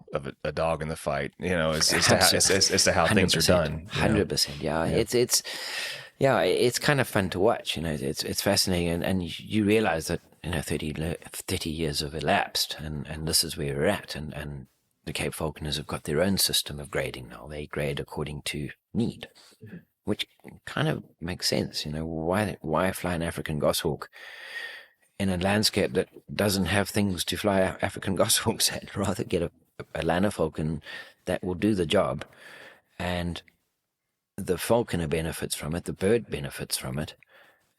dog in the fight, as to how things are done. 100%. Yeah. It's kind of fun to watch. It's fascinating, and you realize that 30 years have elapsed, and this is where we're at, and the Cape Falconers have got their own system of grading now. They grade according to need, which kind of makes sense. Why fly an African goshawk in a landscape that doesn't have things to fly African goshawks at? Rather get a Lanner falcon that will do the job, and the falconer benefits from it, the bird benefits from it,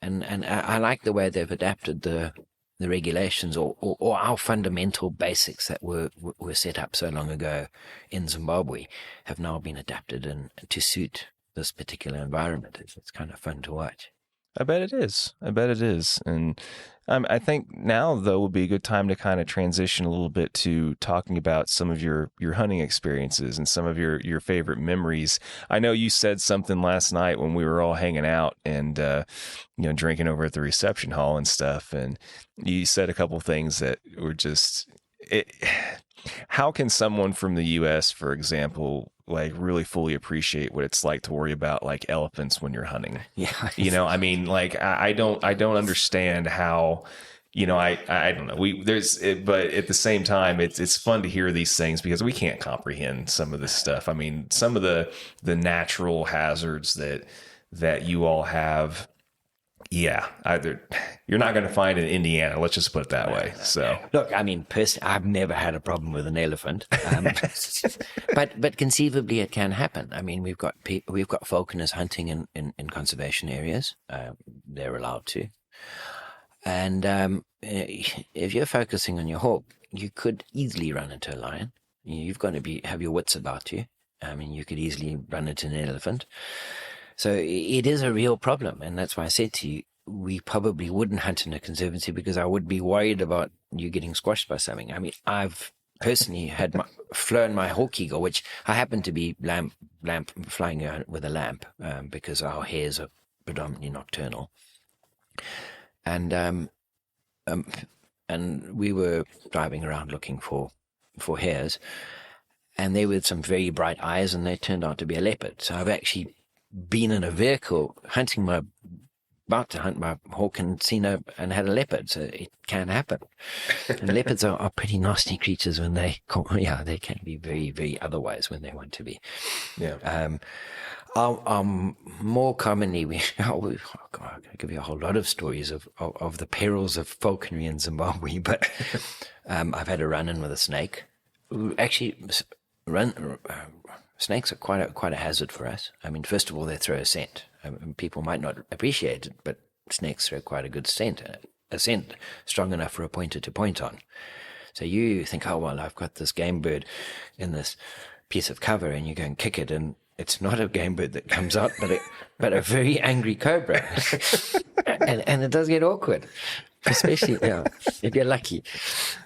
and I like the way they've adapted the regulations or our fundamental basics that were set up so long ago in Zimbabwe have now been adapted and to suit this particular environment. It's kind of fun to watch. I bet it is. And I think now, though, would be a good time to kind of transition a little bit to talking about some of your hunting experiences and some of your favorite memories. I know you said something last night when we were all hanging out and, drinking over at the reception hall and stuff. And you said a couple things that were just... How can someone from the U.S., for example, like really fully appreciate what it's like to worry about like elephants when you're hunting? Yeah. I mean, like I don't understand how, I don't know. But at the same time, it's fun to hear these things because we can't comprehend some of this stuff. I mean, some of the natural hazards that you all have. Yeah, you're not going to find in Indiana. Let's just put it that way. So, look, I mean, personally, I've never had a problem with an elephant, but conceivably it can happen. I mean, we've got falconers hunting in conservation areas. They're allowed to, and if you're focusing on your hawk, you could easily run into a lion. You've got to have your wits about you. I mean, you could easily run into an elephant. So it is a real problem, and that's why I said to you, we probably wouldn't hunt in a conservancy because I would be worried about you getting squashed by something. I mean, I've personally flown my hawk eagle, which I happen to be flying with a lamp because our hares are predominantly nocturnal, and we were driving around looking for hares, and there were some very bright eyes, and they turned out to be a leopard. So I've actually been in a vehicle about to hunt my hawk and and had a leopard. So it can happen. And leopards are pretty nasty creatures when they can be very, very otherwise when they want to be. Yeah. More commonly, I could give you a whole lot of stories of the perils of falconry in Zimbabwe, but I've had a run-in with a snake. Actually, snakes are quite a hazard for us. I mean, first of all, they throw a scent. People might not appreciate it, but snakes throw quite a good scent. a scent strong enough for a pointer to point on. So you think, oh, well, I've got this game bird in this piece of cover, and you go and kick it, and it's not a game bird that comes out, but a very angry cobra. and it does get awkward, especially if you're lucky.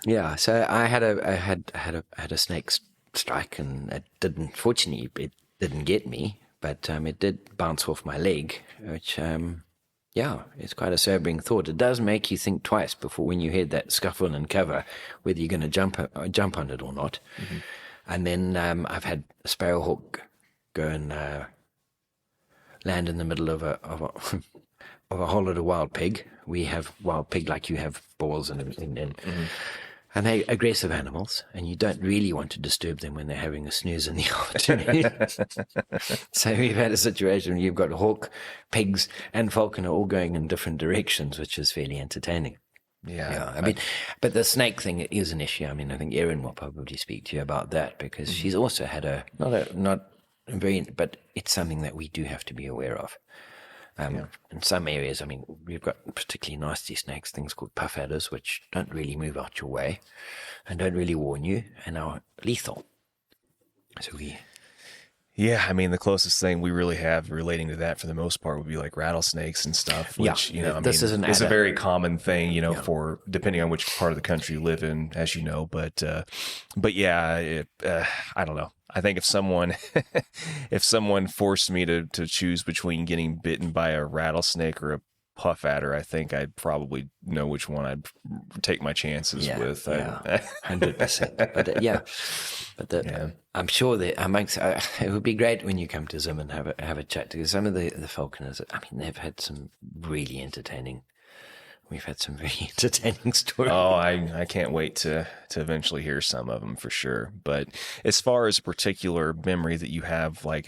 Yeah, so I had a snake strike, and it didn't. Fortunately, it didn't get me, but it did bounce off my leg, which it's quite a sobering thought. It does make you think twice before, when you hear that scuffle and cover, whether you're going to jump on it or not. Mm-hmm. And then I've had a sparrowhawk go and land in the middle of a whole lot of wild pig. We have wild pig like you have boars and everything. And they're aggressive animals, and you don't really want to disturb them when they're having a snooze in the afternoon. So we've had a situation where you've got hawk, pigs, and falconer all going in different directions, which is fairly entertaining. Yeah. I mean, but the snake thing is an issue. I mean, I think Erin will probably speak to you about that, because she's also had but it's something that we do have to be aware of. In some areas, I mean, we've got particularly nasty snakes, things called puff adders, which don't really move out your way and don't really warn you and are lethal. So I mean, the closest thing we really have relating to that for the most part would be like rattlesnakes and stuff, which, is a very common thing, for depending on which part of the country you live in, as you know. But I don't know. I think if someone forced me to choose between getting bitten by a rattlesnake or a puff adder, I think I'd probably know which one I'd take my chances with. 100%. I'm sure that it would be great when you come to Zim and have a chat, because some of the falconers, I mean, they've had some really entertaining. We've had some very entertaining stories. Oh, I can't wait to eventually hear some of them for sure. But as far as a particular memory that you have, like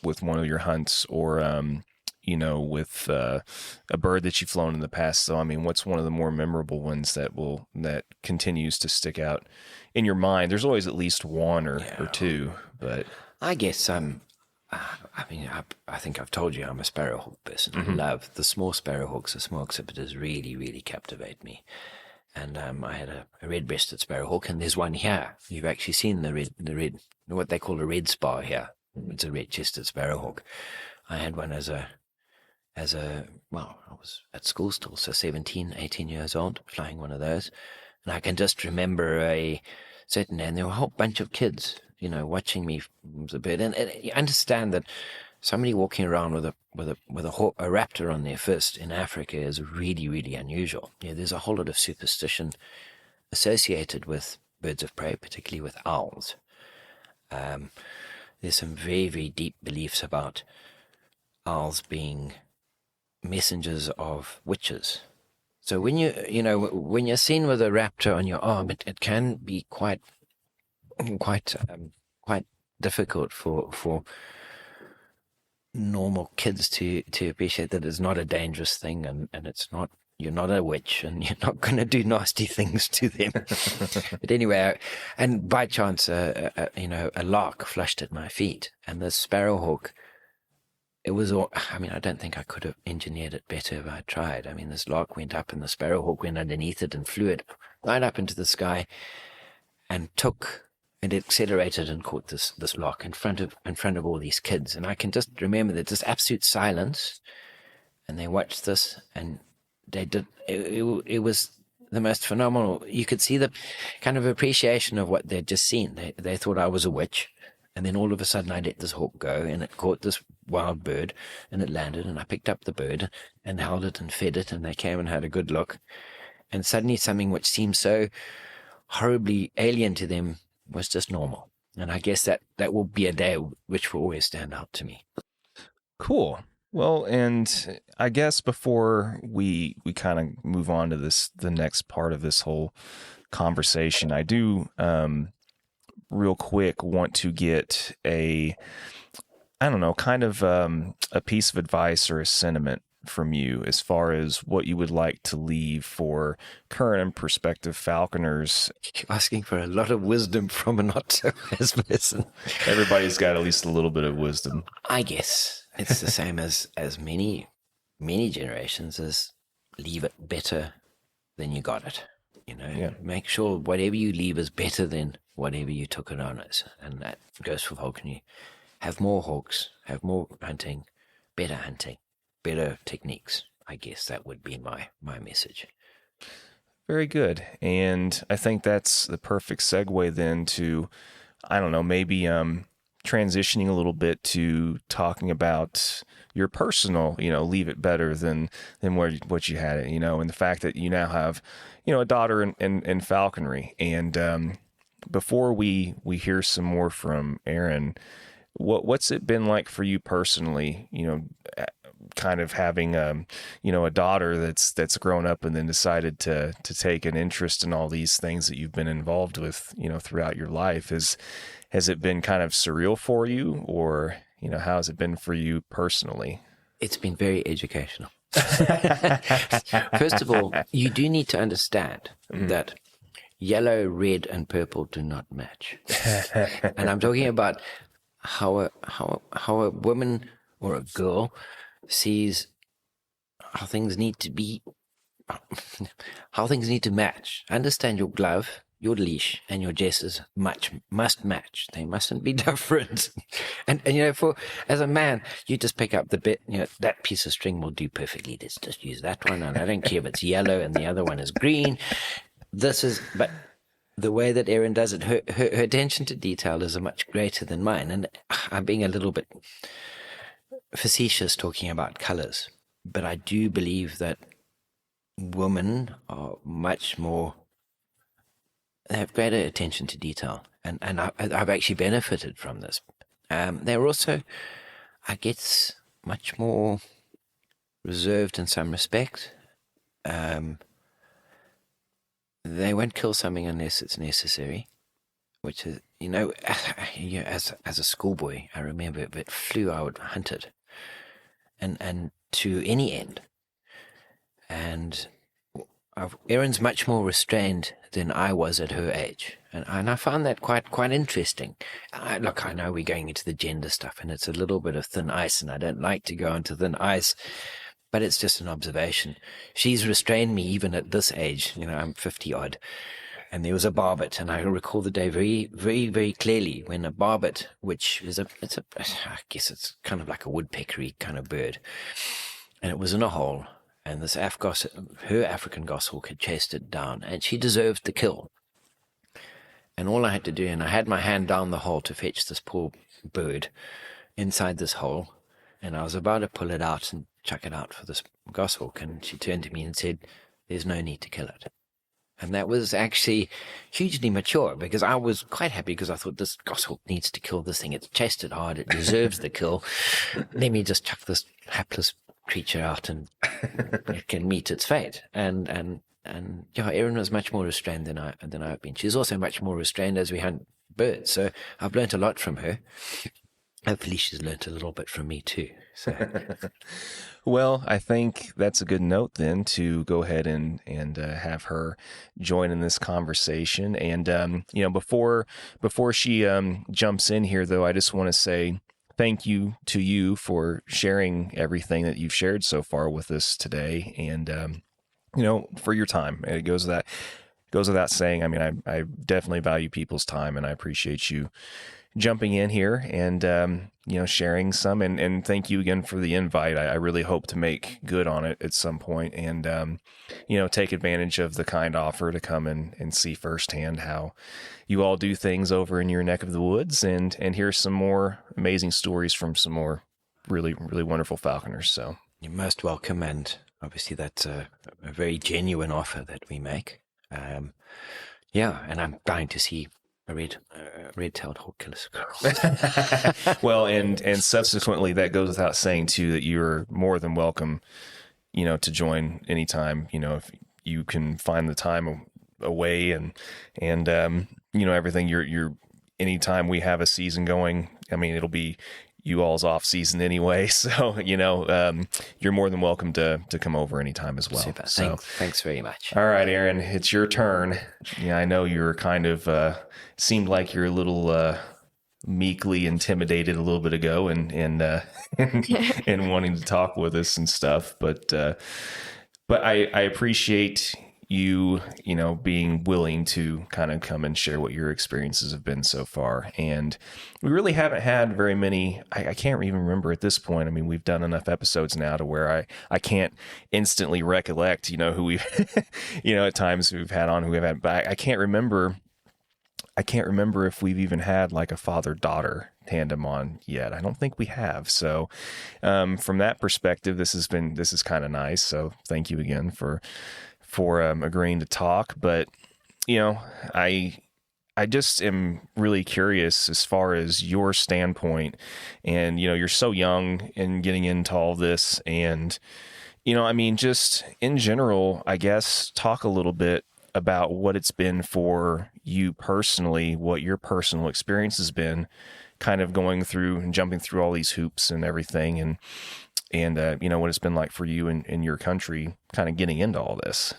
with one of your hunts, or with a bird that you've flown in the past, so I mean, what's one of the more memorable ones that continues to stick out in your mind? There's always at least one or two, but I guess I think I've told you I'm a sparrowhawk person. I love the small sparrowhawks. The small occipiters really, really captivate me. And I had a red-breasted sparrowhawk, and there's one here. You've actually seen the red, what they call a red spar here. It's a red-chested sparrowhawk. I had one I was at school still, so 17, 18 years old, flying one of those. And I can just remember a certain day, and there were a whole bunch of kids, watching me from the bird. And you understand that somebody walking around with a raptor on their fist in Africa is really, really unusual. There's a whole lot of superstition associated with birds of prey, particularly with owls. There's some very, very deep beliefs about owls being messengers of witches. So when when you're seen with a raptor on your arm, it can be quite difficult for normal kids to appreciate that it's not a dangerous thing, and you're not a witch, and you're not going to do nasty things to them. But anyway, and by chance, a lark flushed at my feet, and the sparrowhawk, it was all, I mean, I don't think I could have engineered it better if I tried. I mean, this lark went up, and the sparrowhawk went underneath it and flew it right up into the sky, and it accelerated and caught this lark in front of all these kids. And I can just remember that just absolute silence, and they watched this, and they did. It was the most phenomenal. You could see the kind of appreciation of what they'd just seen. They thought I was a witch, and then all of a sudden I let this hawk go, and it caught this wild bird, and it landed, and I picked up the bird and held it and fed it, and they came and had a good look, and suddenly something which seemed so horribly alien to them was just normal. And I guess that will be a day which will always stand out to me. Cool. Well, and I guess before we kind of move on to the next part of this whole conversation, I do real quick want to get a piece of advice or a sentiment from you as far as what you would like to leave for current and prospective falconers. Asking for a lot of wisdom from a not-so-wise person. Everybody's got at least a little bit of wisdom. I guess it's the same as many generations, as leave it better then you got it. You know, Yeah. make sure whatever you leave is better than whatever you took it on as. And that goes for falconry. Have more hawks, have more hunting, better techniques. I guess that would be my message. Very good. And I think that's the perfect segue then to, I don't know, maybe transitioning a little bit to talking about your personal, leave it better than what you had it, and the fact that you now have, a daughter in falconry. And before we hear some more from Erin, what's it been like for you personally, kind of having a daughter that's grown up and then decided to take an interest in all these things that you've been involved with, throughout your life? Has it been kind of surreal for you, or, how has it been for you personally? It's been very educational. First of all, you do need to understand that yellow, red, and purple do not match. And I'm talking about how a woman or a girl sees how things need to be, how things need to match. Understand your glove, your leash, and your jesses must match. They mustn't be different. And as a man, you just pick up the bit, that piece of string will do perfectly. Let's just use that one, and I don't care if it's yellow and the other one is green. But the way that Erin does it, her attention to detail is much greater than mine. And I'm being a little bit facetious talking about colors, but I do believe that women are much more, they have greater attention to detail, and I've actually benefited from this. They're also, I guess, much more reserved in some respect. They won't kill something unless it's necessary, which is, as a schoolboy, I remember if it flew, I would hunt it, and to any end. And Erin's much more restrained than I was at her age, and I found that quite interesting. I know we're going into the gender stuff, and it's a little bit of thin ice, and I don't like to go into thin ice, but it's just an observation. She's restrained me even at this age. I'm 50 odd, and there was a barbet, and I recall the day very, very, very clearly when a barbet, which is I guess it's kind of like a woodpeckery kind of bird, and it was in a hole. And this her African goshawk had chased it down, and she deserved the kill. And all I had to do, and I had my hand down the hole to fetch this poor bird inside this hole, and I was about to pull it out and chuck it out for this goshawk, and she turned to me and said, "There's no need to kill it." And that was actually hugely mature, because I was quite happy, because I thought, this goshawk needs to kill this thing. It's chased it hard. It deserves the kill. Let me just chuck this hapless creature out, and it can meet its fate. And Erin was much more restrained than I've been. She's also much more restrained as we hunt birds. So I've learnt a lot from her. Hopefully she's learnt a little bit from me too. So, well, I think that's a good note then to go ahead and have her join in this conversation. And before she jumps in here, though, I just want to say thank you to you for sharing everything that you've shared so far with us today, and for your time. It goes without saying. I mean, I definitely value people's time, and I appreciate you jumping in here and sharing some. And thank you again for the invite. I really hope to make good on it at some point, and take advantage of the kind offer to come and see firsthand how you all do things over in your neck of the woods, and hear some more amazing stories from some more really, really wonderful falconers. So you're most welcome, and obviously that's a very genuine offer that we make. And I'm dying to see a red-tailed hawk killer squirrel. Well, and subsequently, that goes without saying too, that you're more than welcome, to join anytime. If you can find the time away and everything. You're anytime we have a season going. I mean, it'll be you all's off season anyway, so you're more than welcome to come over anytime as well. Super. So thanks very much. All right, Erin, it's your turn. Yeah, I know you're kind of seemed like you're a little meekly intimidated a little bit ago, and wanting to talk with us and stuff, but I appreciate you being willing to kind of come and share what your experiences have been so far. And we really haven't had very many, I can't even remember at this point. I mean, we've done enough episodes now to where I can't instantly recollect, who we've, at times we've had on, who we've had, but I can't remember if we've even had like a father-daughter tandem on yet. I don't think we have. So from that perspective, this is kind of nice. So thank you again for agreeing to talk. But I just am really curious as far as your standpoint, and you're so young and getting into all this, and just in general, I guess, talk a little bit about what it's been for you personally, what your personal experience has been, kind of going through and jumping through all these hoops and everything, and what it's been like for you in your country, kind of getting into all this.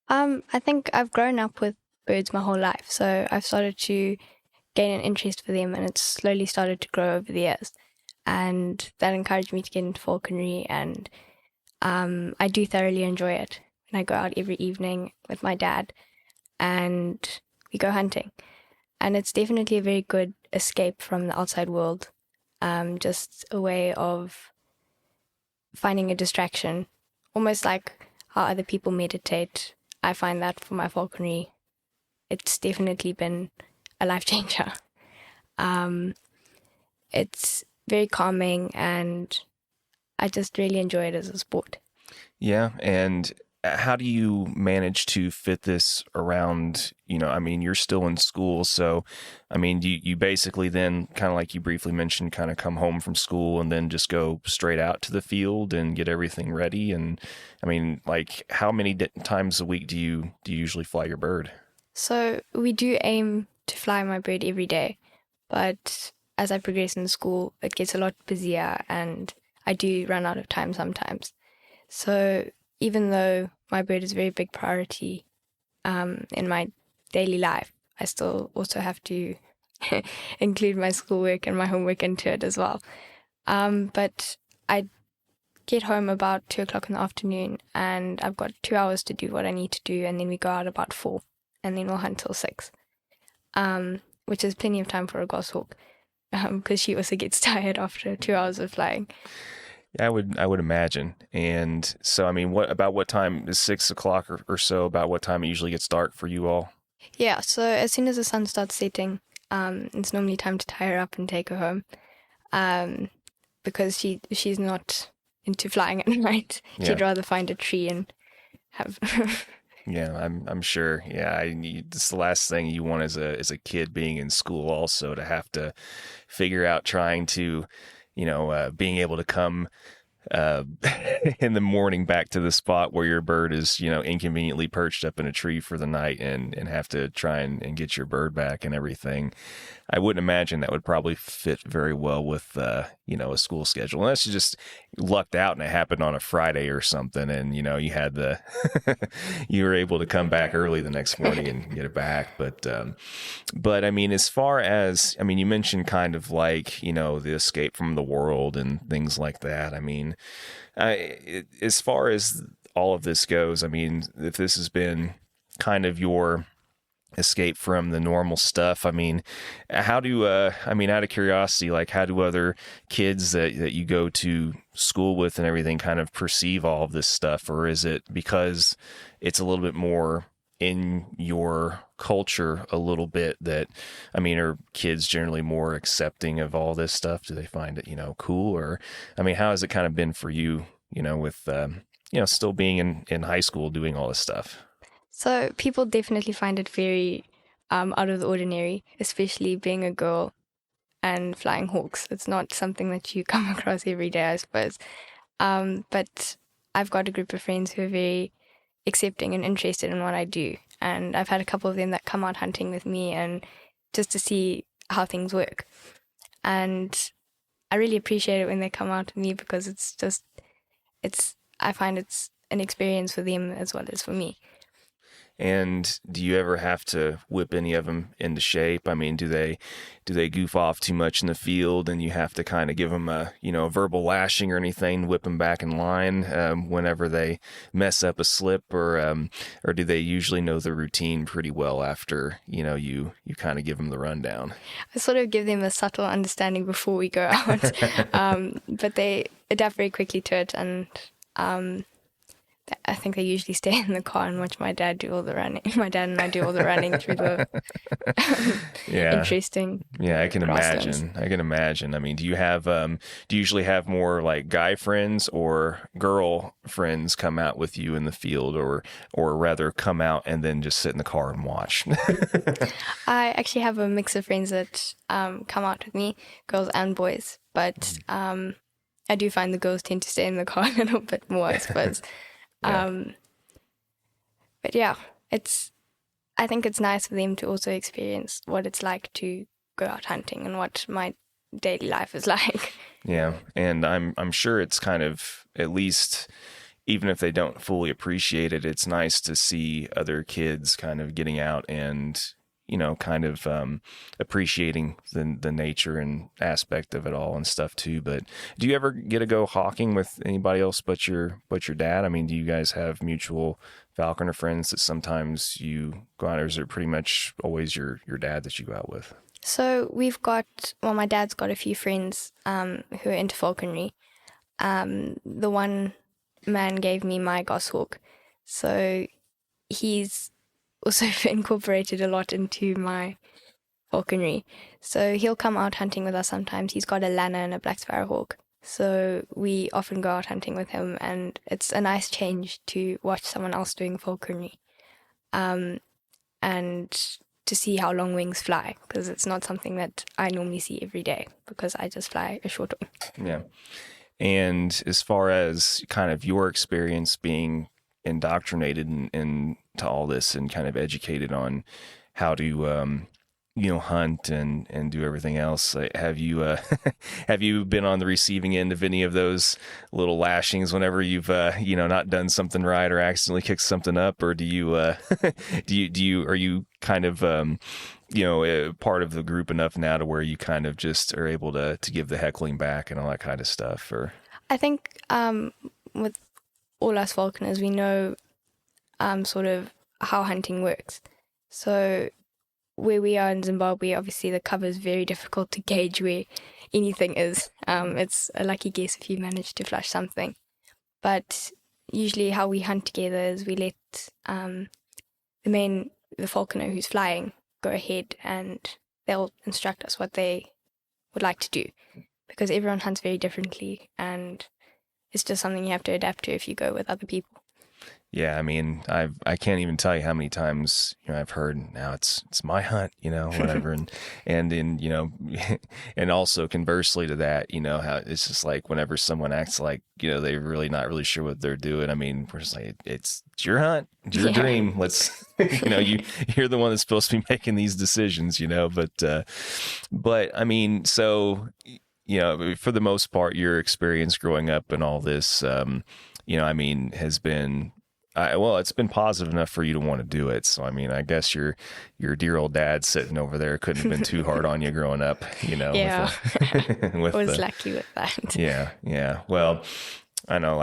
I think I've grown up with birds my whole life, so I've started to gain an interest for them, and it's slowly started to grow over the years, and that encouraged me to get into falconry, and I do thoroughly enjoy it. And I go out every evening with my dad and we go hunting. And it's definitely a very good escape from the outside world. Just a way of finding a distraction, almost like how other people meditate. I find that for my falconry, it's definitely been a life changer. It's very calming and I just really enjoy it as a sport. Yeah, and how do you manage to fit this around, you're still in school, so, do you basically then, kind of like you briefly mentioned, kind of come home from school and then just go straight out to the field and get everything ready? And, how many times a week do you usually fly your bird? So we do aim to fly my bird every day, but as I progress in school, it gets a lot busier and I do run out of time sometimes. So even though my bird is a very big priority in my daily life, I still also have to include my schoolwork and my homework into it as well. But I get home about 2:00 in the afternoon and I've got 2 hours to do what I need to do, and then we go out about 4 and then we'll hunt till 6, which is plenty of time for a goshawk because she also gets tired after 2 hours of flying. I would imagine. And so, what time is 6:00 or so? About what time it usually gets dark for you all? Yeah, so as soon as the sun starts setting, it's normally time to tie her up and take her home, because she's not into flying at night. Yeah. She'd rather find a tree and have. Yeah, I'm sure. Yeah, it's the last thing you want as a kid being in school, also to have to figure out trying to, being able to come in the morning back to the spot where your bird is, inconveniently perched up in a tree for the night, and have to try and get your bird back and everything. I wouldn't imagine that would probably fit very well with, a school schedule, unless you just lucked out and it happened on a Friday or something, and, you had you were able to come back early the next morning and get it back. But as far as, you mentioned kind of like, the escape from the world and things like that. As far as all of this goes, if this has been kind of your escape from the normal stuff, how do out of curiosity, like, how do other kids that you go to school with and everything kind of perceive all of this stuff? Or is it because it's a little bit more in your culture a little bit that, are kids generally more accepting of all this stuff? Do they find it, cool? Or, how has it kind of been for you, with, still being in high school doing all this stuff? So people definitely find it very out of the ordinary, especially being a girl and flying hawks. It's not something that you come across every day, I suppose. But I've got a group of friends who are very accepting and interested in what I do. And I've had a couple of them that come out hunting with me and just to see how things work. And I really appreciate it when they come out with me, because I find it's an experience for them as well as for me. And do you ever have to whip any of them into shape? I mean, do they goof off too much in the field, and you have to kind of give them a verbal lashing or anything, whip them back in line whenever they mess up a slip, or do they usually know the routine pretty well after you kind of give them the rundown? I sort of give them a subtle understanding before we go out, but they adapt very quickly to it, and I think they usually stay in the car and watch my dad do all the running. My dad and I do all the running through the interesting. Yeah, I can grasslands. imagine. I can imagine. I mean, do you usually have more like guy friends or girl friends come out with you in the field, or rather come out and then just sit in the car and watch? I actually have a mix of friends that come out with me, girls and boys, but I do find the girls tend to stay in the car a little bit more, I suppose. Yeah. But yeah, I think it's nice for them to also experience what it's like to go out hunting and what my daily life is like. Yeah, and I'm sure it's kind of, at least even if they don't fully appreciate it, it's nice to see other kids kind of getting out and kind of appreciating the nature and aspect of it all and stuff too. But do you ever get to go hawking with anybody else but your dad? I mean, do you guys have mutual falconer friends that sometimes you go out, or is it pretty much always your dad that you go out with? So my dad's got a few friends who are into falconry. The one man gave me my goshawk, so he's also incorporated a lot into my falconry. So he'll come out hunting with us sometimes. He's got a lanner and a black sparrowhawk. So we often go out hunting with him, and it's a nice change to watch someone else doing falconry. And to see how long wings fly, because it's not something that I normally see every day, because I just fly a short wing. Yeah. And as far as kind of your experience being indoctrinated into all this and kind of educated on how to hunt and do everything else, have you have you been on the receiving end of any of those little lashings whenever you've not done something right or accidentally kicked something up, or do you are you kind of part of the group enough now to where you kind of just are able to give the heckling back and all that kind of stuff? Or I think with all us falconers, we know sort of how hunting works. So where we are in Zimbabwe, obviously the cover is very difficult to gauge where anything is. It's a lucky guess if you manage to flush something. But usually how we hunt together is we let the falconer who's flying go ahead, and they'll instruct us what they would like to do, because everyone hunts very differently, and it's just something you have to adapt to if you go with other people. Yeah, I mean, I can't even tell you how many times I've heard, now it's my hunt, whatever, and and also conversely to that, how it's just like whenever someone acts like they're really not really sure what they're doing. I mean, we're just like, it's your hunt, it's your dream. Let's you're the one that's supposed to be making these decisions, but I mean, so for the most part, your experience growing up and all this, I mean, has been. It's been positive enough for you to want to do it. So, I mean, I guess your dear old dad sitting over there couldn't have been too hard on you growing up, Yeah, I was lucky with that. Yeah. Well, I know,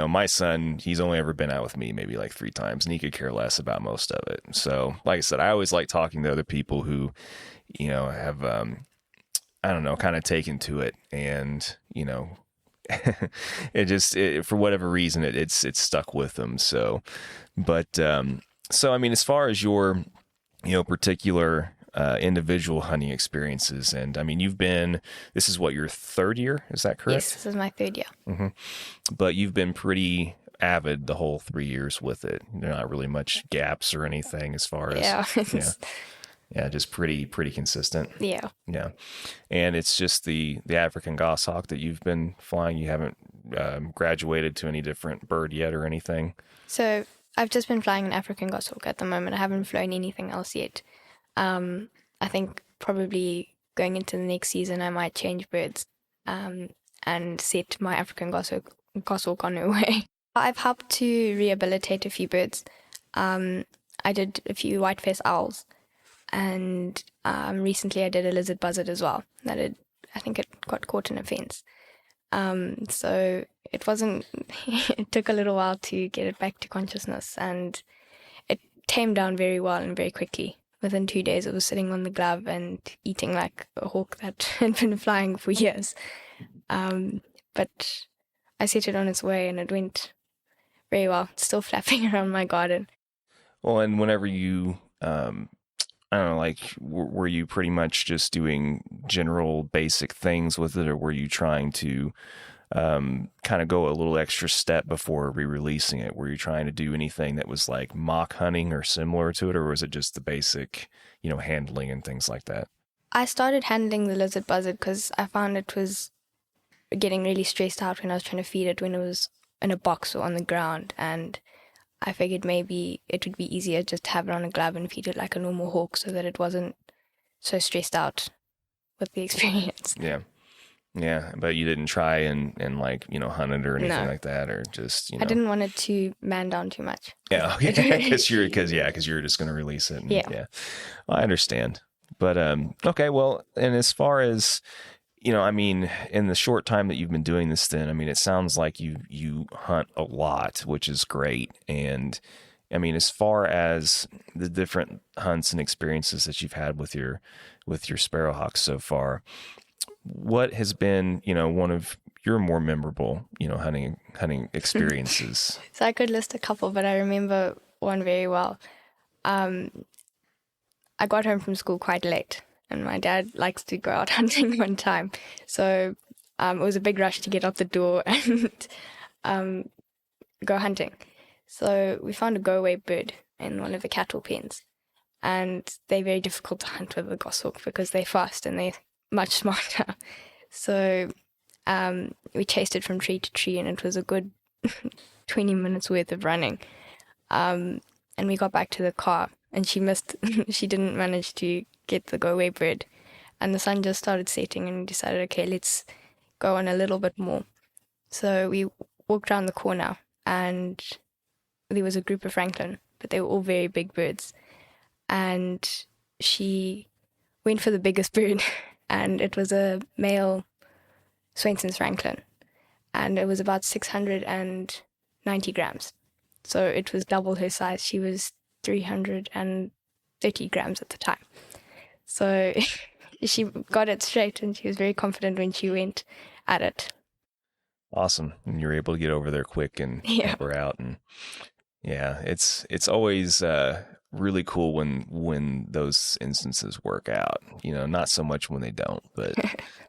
my son, he's only ever been out with me maybe like 3 times, and he could care less about most of it. So, like I said, I always like talking to other people who, have, I don't know, kind of taken to it, and, for whatever reason, it's stuck with them. So, but, I mean, as far as your, particular, individual hunting experiences, and I mean, this is what, your 3rd year? Is that correct? Yes, this is my 3rd year. Mm-hmm. But you've been pretty avid the whole 3 years with it. Not really much gaps or anything as far as, Yeah, just pretty consistent. Yeah. Yeah. And it's just the African goshawk that you've been flying. You haven't graduated to any different bird yet or anything? So I've just been flying an African goshawk at the moment. I haven't flown anything else yet. I think probably going into the next season, I might change birds and set my African goshawk on her way. I've helped to rehabilitate a few birds. I did a few white-faced owls, and recently I did a lizard buzzard as well. I think it got caught in a fence. So it wasn't, it took a little while to get it back to consciousness, and it tamed down very well and very quickly. Within 2 days, it was sitting on the glove and eating like a hawk that had been flying for years. But I set it on its way, and it went very well. It's still flapping around my garden. Well, and whenever you, I don't know, like, were you pretty much just doing general basic things with it, or were you trying to kind of go a little extra step before re-releasing it? Were you trying to do anything that was like mock hunting or similar to it, or was it just the basic, handling and things like that? I started handling the lizard buzzard because I found it was getting really stressed out when I was trying to feed it when it was in a box or on the ground, and I figured maybe it would be easier just to have it on a glove and feed it like a normal hawk so that it wasn't so stressed out with the experience. Yeah, but you didn't try and like, hunt it or anything like that, or just, I didn't want it to man down too much. Yeah, because you're just going to release it. And, yeah. Well, I understand. But, okay, well, and as far as, in the short time that you've been doing this then, it sounds like you hunt a lot, which is great. And, as far as the different hunts and experiences that you've had with your sparrowhawks so far, what has been, one of your more memorable, hunting experiences? So I could list a couple, but I remember one very well. I got home from school quite late, and my dad likes to go out hunting one time. So it was a big rush to get out the door and go hunting. So we found a go-away bird in one of the cattle pens, and they're very difficult to hunt with a goshawk because they're fast and they're much smarter. So we chased it from tree to tree, and it was a good 20 minutes worth of running. And we got back to the car, and she didn't manage to get the go-away bird. And the sun just started setting, and we decided, okay, let's go on a little bit more. So we walked around the corner, and there was a group of francolin, but they were all very big birds. And she went for the biggest bird, and it was a male Swainson's francolin, and it was about 690 grams. So it was double her size. She was 330 grams at the time. So she got it straight, and she was very confident when she went at it. Awesome. And you're able to get over there quick and help her out. And yeah, it's always really cool when those instances work out. Not so much when they don't, but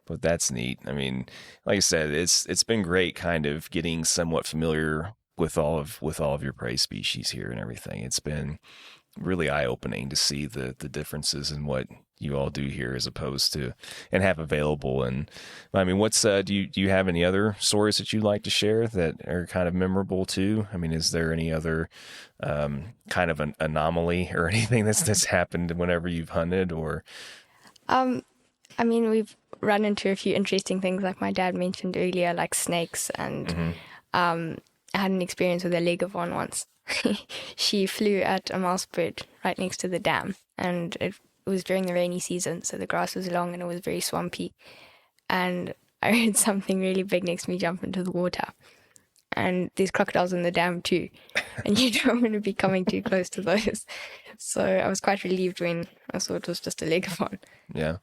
but that's neat. Like I said, it's been great kind of getting somewhat familiar with all of your prey species here and everything. It's been really eye-opening to see the differences in what you all do here as opposed to and have available. And what's do you have any other stories that you'd like to share that are kind of memorable too? Is there any other kind of an anomaly or anything that's happened whenever you've hunted? Or we've run into a few interesting things, like my dad mentioned earlier, like snakes, and I had an experience with a leghorn once. She flew at a mouse bird right next to the dam, and it was during the rainy season, so the grass was long and it was very swampy. And I heard something really big next to me jump into the water. And there's crocodiles in the dam too, and you don't want to be coming too close to those. So I was quite relieved when I saw it was just a leghorn. Yeah.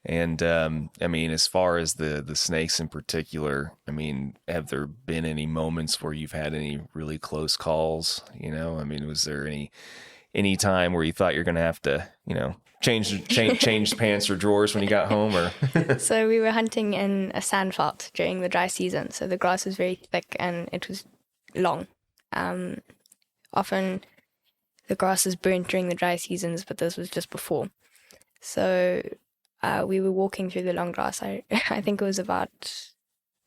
And, as far as the snakes in particular, have there been any moments where you've had any really close calls? Was there any time where you thought you're going to have to, change pants or drawers when you got home? Or So we were hunting in a sandveld during the dry season. So the grass was very thick and it was long. Often the grass is burnt during the dry seasons, but this was just before. So we were walking through the long grass. I think it was about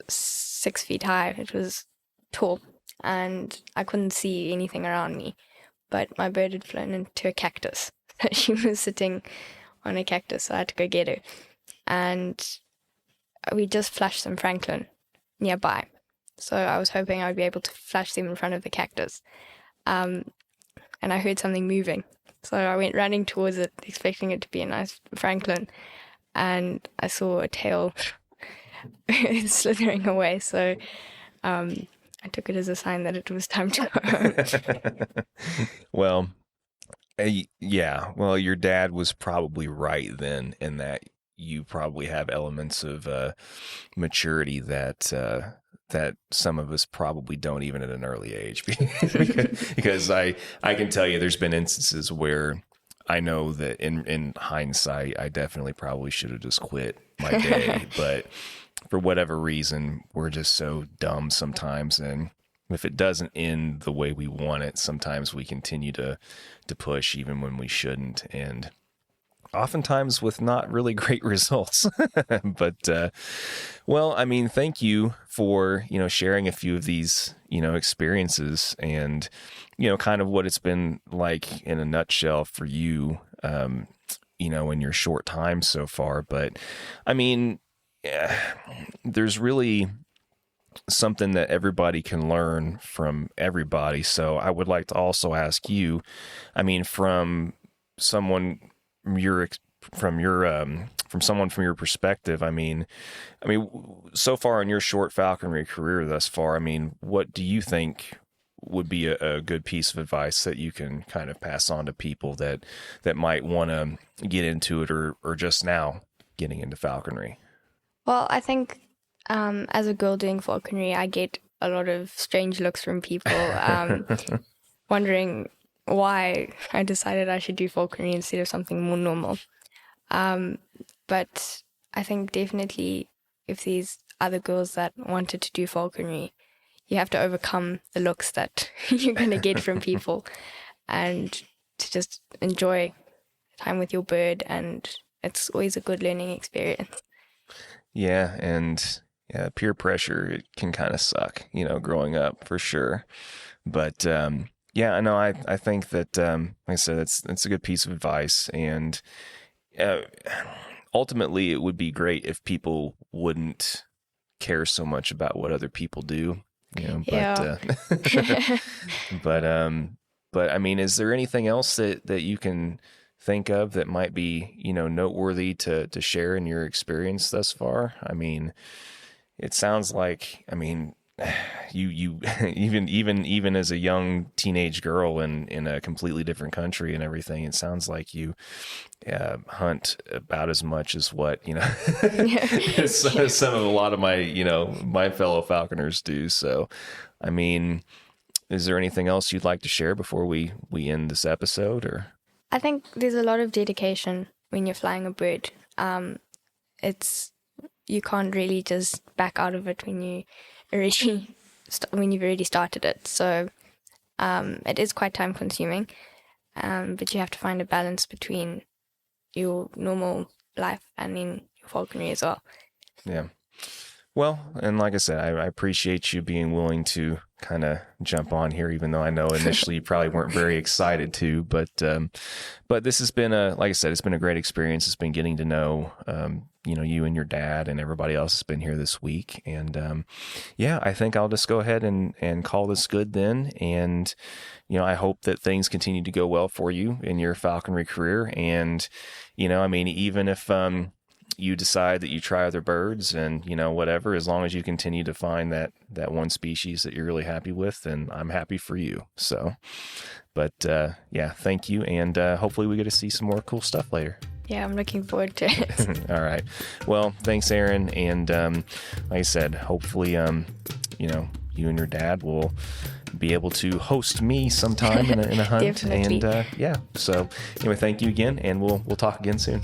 6 feet high. It was tall, and I couldn't see anything around me. But my bird had flown into a cactus. She was sitting on a cactus, so I had to go get her. And we just flashed some francolin nearby. So I was hoping I would be able to flash them in front of the cactus. and I heard something moving. So I went running towards it, expecting it to be a nice francolin, and I saw a tail slithering away. So I took it as a sign that it was time to go home. Well, yeah. Well, your dad was probably right then in that you probably have elements of maturity that some of us probably don't even at an early age. because I can tell you there's been instances where I know that in hindsight, I definitely probably should have just quit my day. But for whatever reason, we're just so dumb sometimes. And if it doesn't end the way we want it, sometimes we continue to push even when we shouldn't. And oftentimes with not really great results. But, well, I mean, thank you for, sharing a few of these, experiences and, kind of what it's been like in a nutshell for you, in your short time so far. But I mean, there's really something that everybody can learn from everybody. So I would like to also ask you, I mean, from someone from your perspective, I mean, so far in your short falconry career thus far, I mean, what do you think would be a good piece of advice that you can kind of pass on to people that might want to get into it or just now getting into falconry? Well, I think as a girl doing falconry, I get a lot of strange looks from people wondering why I decided I should do falconry instead of something more normal. But I think definitely if these other girls that wanted to do falconry, you have to overcome the looks that you're going to get from people and to just enjoy time with your bird. And it's always a good learning experience. Yeah. And peer pressure, it can kind of suck, growing up for sure. But, yeah, no, I think that, like I said, that's a good piece of advice. And ultimately, it would be great if people wouldn't care so much about what other people do. Yeah. But I mean, is there anything else that you can think of that might be, noteworthy to share in your experience thus far? I mean, it sounds like, you even as a young teenage girl in a completely different country and everything, it sounds like you hunt about as much as what some of a lot of my fellow falconers do. So I mean, is there anything else you'd like to share before we end this episode? Or I think there's a lot of dedication when you're flying a bird. You can't really just back out of it when you've already started it. So it is quite time consuming, but you have to find a balance between your normal life and in your falconry as well. Yeah. Well, and like I said, I appreciate you being willing to kind of jump on here, even though I know initially you probably weren't very excited to. But this has been like I said, it's been a great experience. It's been getting to know, you and your dad and everybody else has been here this week. And yeah, I think I'll just go ahead and call this good then. And I hope that things continue to go well for you in your falconry career. And even if you decide that you try other birds and, whatever, as long as you continue to find that one species that you're really happy with, then I'm happy for you. So, but yeah, thank you. And hopefully we get to see some more cool stuff later. Yeah, I'm looking forward to it. All right. Well, thanks, Erin. And like I said, hopefully, you and your dad will be able to host me sometime in a hunt. Definitely. And yeah, so anyway, thank you again, and we'll talk again soon.